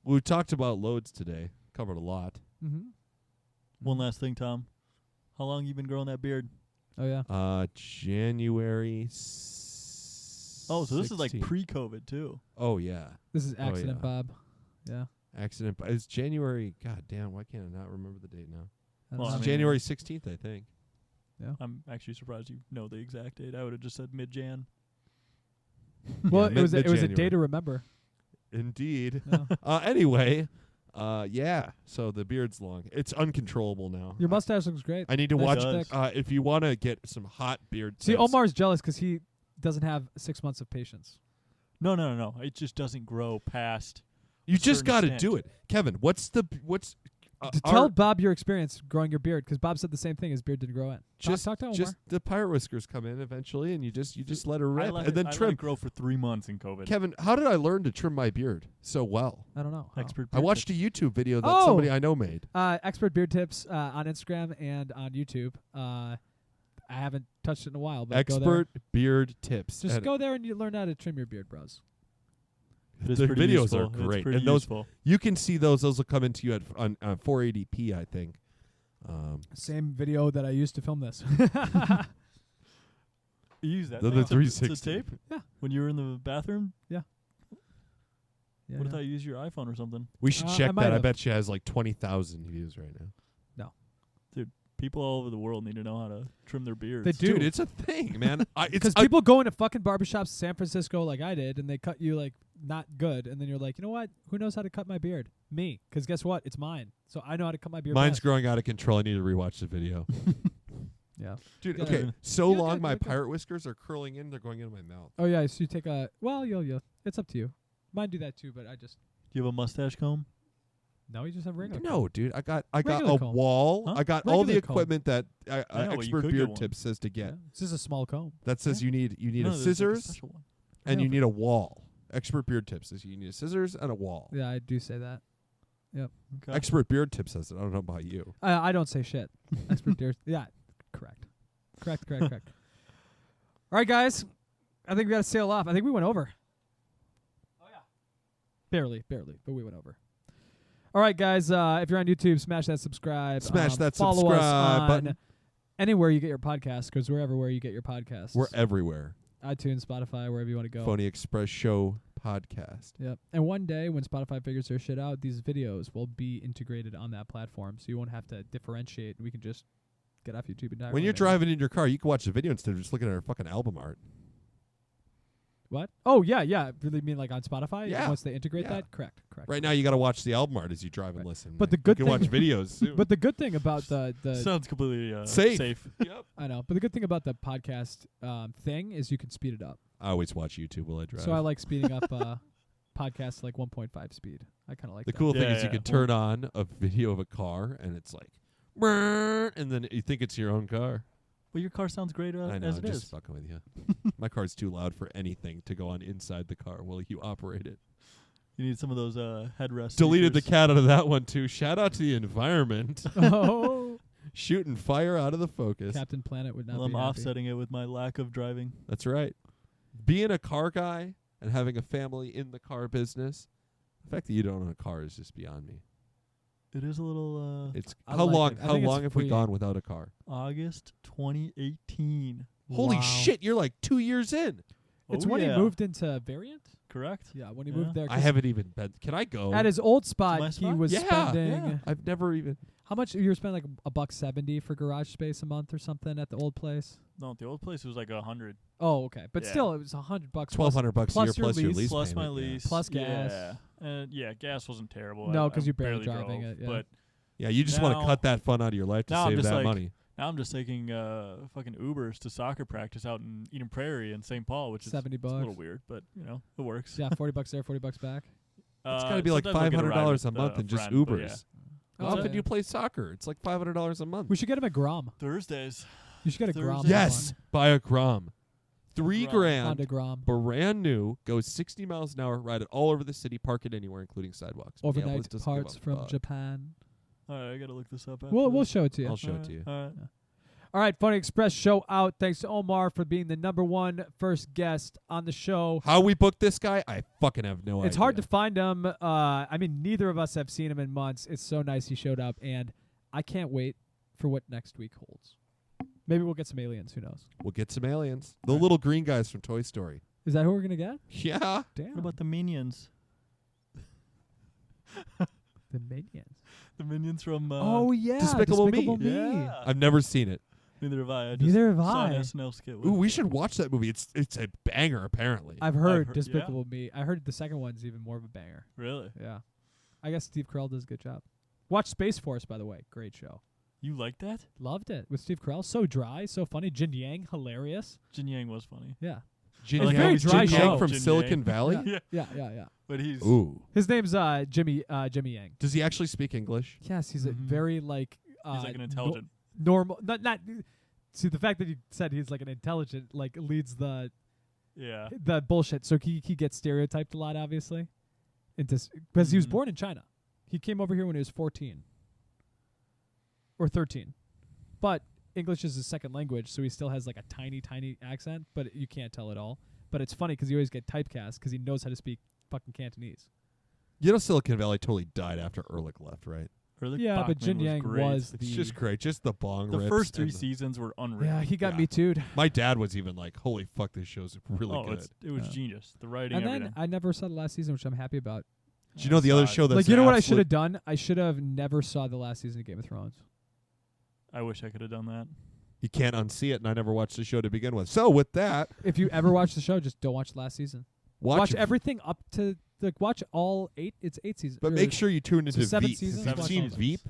We talked about loads today. Covered a lot. Mm-hmm. One last thing, Tom. How long you been growing that beard? Oh yeah. January. Oh, so this is like 16th. pre-COVID too. Oh yeah. This is Oh, accident, yeah. Bob. Yeah. Accident. It's January. God damn. Why can't I not remember the date now? I don't Well, know. I It's mean- January 16th, I think. I'm actually surprised you know the exact date. I would have just said mid-Jan. Well, Yeah, it was a mid-January. day to remember. Indeed. Yeah. Anyway, Yeah. So the beard's long. It's uncontrollable now. Your mustache looks great. I need to Nice watch. and thick. If you want to get some hot beard. See, tips. Omar's jealous because he doesn't have 6 months of patience. No. It just doesn't grow past. You a just certain got to extent. do it, Kevin. What's Tell Bob your experience growing your beard, because Bob said the same thing. His beard didn't grow in. just talk to Omar. just the pirate whiskers come in eventually, and you just let her I rip let and then I let trim. it grow for 3 months in COVID. Kevin, how did I learn to trim my beard so well? I don't know. how. Expert. I watched a YouTube video that Oh! somebody I know made. Expert beard tips on Instagram and on YouTube. I haven't touched it in a while, but go there. Expert beard tips. Just And go there and you learn how to trim your beard, bros. It is the pretty videos useful. are great, It's pretty and those useful. you can see those. Those will come into you on 480p, I think. Same video that I used to film this. You use that. The thing. It's a 360. tape. Yeah. When you were in the bathroom. Yeah, What if I use your iPhone or something? We should I check might that. I have. bet she has like 20,000 views right now. People all over the world need to know how to trim their beards. They do. Dude, it's a thing, man. Because people go into fucking barbershops in San Francisco like I did, and they cut you like not good, and then you're like, you know what? Who knows how to cut my beard? Me. Because guess what? It's mine. So I know how to cut my beard. Mine's best. growing out of control. I need to rewatch the video. Yeah. Dude, Yeah. okay. So Yeah, long good, my good, good. pirate whiskers are curling in. They're going into my mouth. Oh yeah. So you take a It's up to you. Mine do that too, but I just Do you have a mustache comb? no. You just have regular. No, dude. I got Regular a comb. wall. Huh? I got all the Regular comb. equipment that I know, but you Expert could get Beard one. Tips says to Yeah. get. It's just a small comb. That says you need No, a there's like a scissors special one. and Yeah, you but- need a wall. Expert Beard Tips says you need a scissors and a wall. Yeah, I do say that. Okay. Expert Beard Tips says it. I don't know about you. I don't say shit. Expert beard. Yeah. Correct. All right, guys. I think we got to sail off. I think we went over. Oh yeah. Barely, but we went over. All right, guys. If you're on YouTube, smash that subscribe. Smash that follow subscribe us on button. anywhere you get your podcasts, because we're everywhere you get your podcasts. We're everywhere. iTunes, Spotify, wherever you want to go. Phony Express Show podcast. Yep. And one day when Spotify figures their shit out, these videos will be integrated on that platform, so you won't have to differentiate. We can just get off YouTube entirely. When you're maybe. driving in your car, you can watch the video instead of just looking at our fucking album art. What? Oh yeah. Really mean like on Spotify? Yeah. Once they integrate Yeah. that? Correct. Right now, you got to watch the album art as you drive and listen. But the You good can thing- watch videos soon. But the good thing about the Sounds completely Safe. Yep. I know, but the good thing about the podcast thing is you can speed it up. I always watch YouTube while I drive. So I like speeding up podcasts to like 1.5 speed. I kind of like the that. cool thing Yeah, is you yeah. can turn on a video of a car and it's like, "Brrr," and then you think it's your own car. Well, your car sounds great I know, as I'm it just is. fucking with you. My car's too loud for anything to go on inside the car while you operate it. You need some of those headrests. Deleted the speakers. cat out of that one too. Shout out to the environment. Oh, Shooting fire out of the focus. Captain Planet would not Well, I'm be happy. offsetting it with my lack of driving. That's right. Being a car guy and having a family in the car business, the fact that you don't own a car is just beyond me. It is a little It's I how like long? it. I How think it's long have we free. gone without a car? August 2018. Holy Wow. shit! You're like 2 years in. It's Oh, when yeah. he moved into Variant. Correct? Yeah, when he Yeah. moved there. I 'cause haven't even been. Can I go? at his old my spot, he spot? was Yeah, spending yeah. I've never even. how much? You were spending like $170 for garage space a month or something at the old place. No, the old place was like 100 Oh, okay, but Yeah. still, it was $100. $1,200 a plus year your plus your lease. lease plus my payment, yeah. lease Plus gas. Yeah, and gas wasn't terrible. No, I 'cause you're barely barely driving drove, it, yeah. But Yeah, you just want to Now- cut that fun out of your life to now I'm save just that like- money. now I'm just taking fucking Ubers to soccer practice out in Eden Prairie in St. Paul, which is $70. it's a little weird, but it works. Yeah, $40 there, $40 back. It's got to be like sometimes I get a ride $500 a with, month in just friend, but Ubers. Oh, How often yeah. do you play soccer? It's like $500 a month. We should get him a Grom. Thursdays. You should get a Thursday. Grom. Yes, buy a Grom. $3 Grom. grand, Honda Grom. brand new, goes 60 miles an hour, ride it all over the city, park it anywhere, including sidewalks. Minneapolis Overnight doesn't give parts a from fuck. Japan. All right, I gotta look this up. After We'll this. show it to you. I'll show it to you. All right. All right, Funny Express show out. Thanks to Omar for being the #1 first guest on the show. How we booked this guy, I fucking have no idea. It's hard to find him. I mean, neither of us have seen him in months. It's so nice he showed up, and I can't wait for what next week holds. Maybe we'll get some aliens. Who knows? We'll get some aliens. The All right. little green guys from Toy Story. Is that who we're gonna get? Yeah. Damn. What about the Minions? the Minions? The Minions from. Oh yeah, Despicable Me. Yeah. I've never seen it. Neither have I. Neither have saw an I. SNL skit with Ooh, we should watch that movie. It's a banger, apparently. I've heard heard- Despicable Me. I heard the second one's even more of a banger. Really? Yeah. I guess Steve Carell does a good job. Watch Space Force, by the way. Great show. You like that? Loved it with Steve Carell. So dry, so funny. Jin Yang, hilarious. Jin Yang was funny. Yeah. Jin It's Yang, very dry Jin Yang show. from Jin Silicon Yang. Valley. Yeah. But he's Ooh. His name's Jimmy Yang. Does he actually speak English? Yes, he's a very like. he's like an intelligent. Normal. Not. See, the fact that you said he's like an intelligent like leads the bullshit. So he gets stereotyped a lot, obviously, because he was born in China. He came over here when he was 14 or 13, but English is his second language, so he still has like a tiny accent, but you can't tell at all. But it's funny because you always get typecast because he knows how to speak fucking Cantonese. You know, Silicon Valley totally died after Ehrlich left, right? Ehrlich Yeah, but Bachman Jin Yang great. was It's just great. Just the bong The rips first 3 and the- seasons were unreal. Yeah, he got Yeah. me too. My dad was even like, "Holy fuck, this show's really good." It was Yeah. genius. The writing, And everything. then I never saw the last season, which I'm happy about. Do you know the other show that's Like, you know what I absolute- should have done? I should have never saw the last season of Game of Thrones. I wish I could have done that. You can't unsee it, and I never watched the show to begin with. So with that, If you ever watch the show, just don't watch the last season. Watch everything up to watch all 8. It's 8 seasons. but or make sure you tune into 7 Veep. seasons. Have you Watch seen all those. Veep?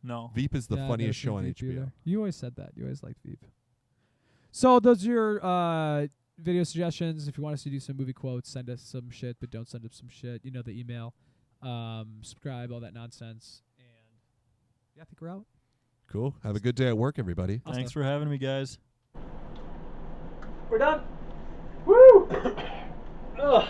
No. Veep is the Yeah, I've funniest never show on seen Veep HBO. either. You always said that. You always liked Veep. So those are your video suggestions. If you want us to do some movie quotes, send us some shit, but don't send us some shit. You know the email. Subscribe, all that nonsense. And yeah, I think we're out. Cool. Have a good day at work, everybody. Thanks for having me, guys. We're done. Woo! Ugh.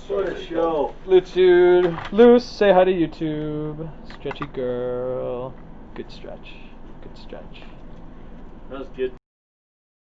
What a show. Lutude. Luce, say hi to YouTube. Stretchy girl. Good stretch. Good stretch. That was good.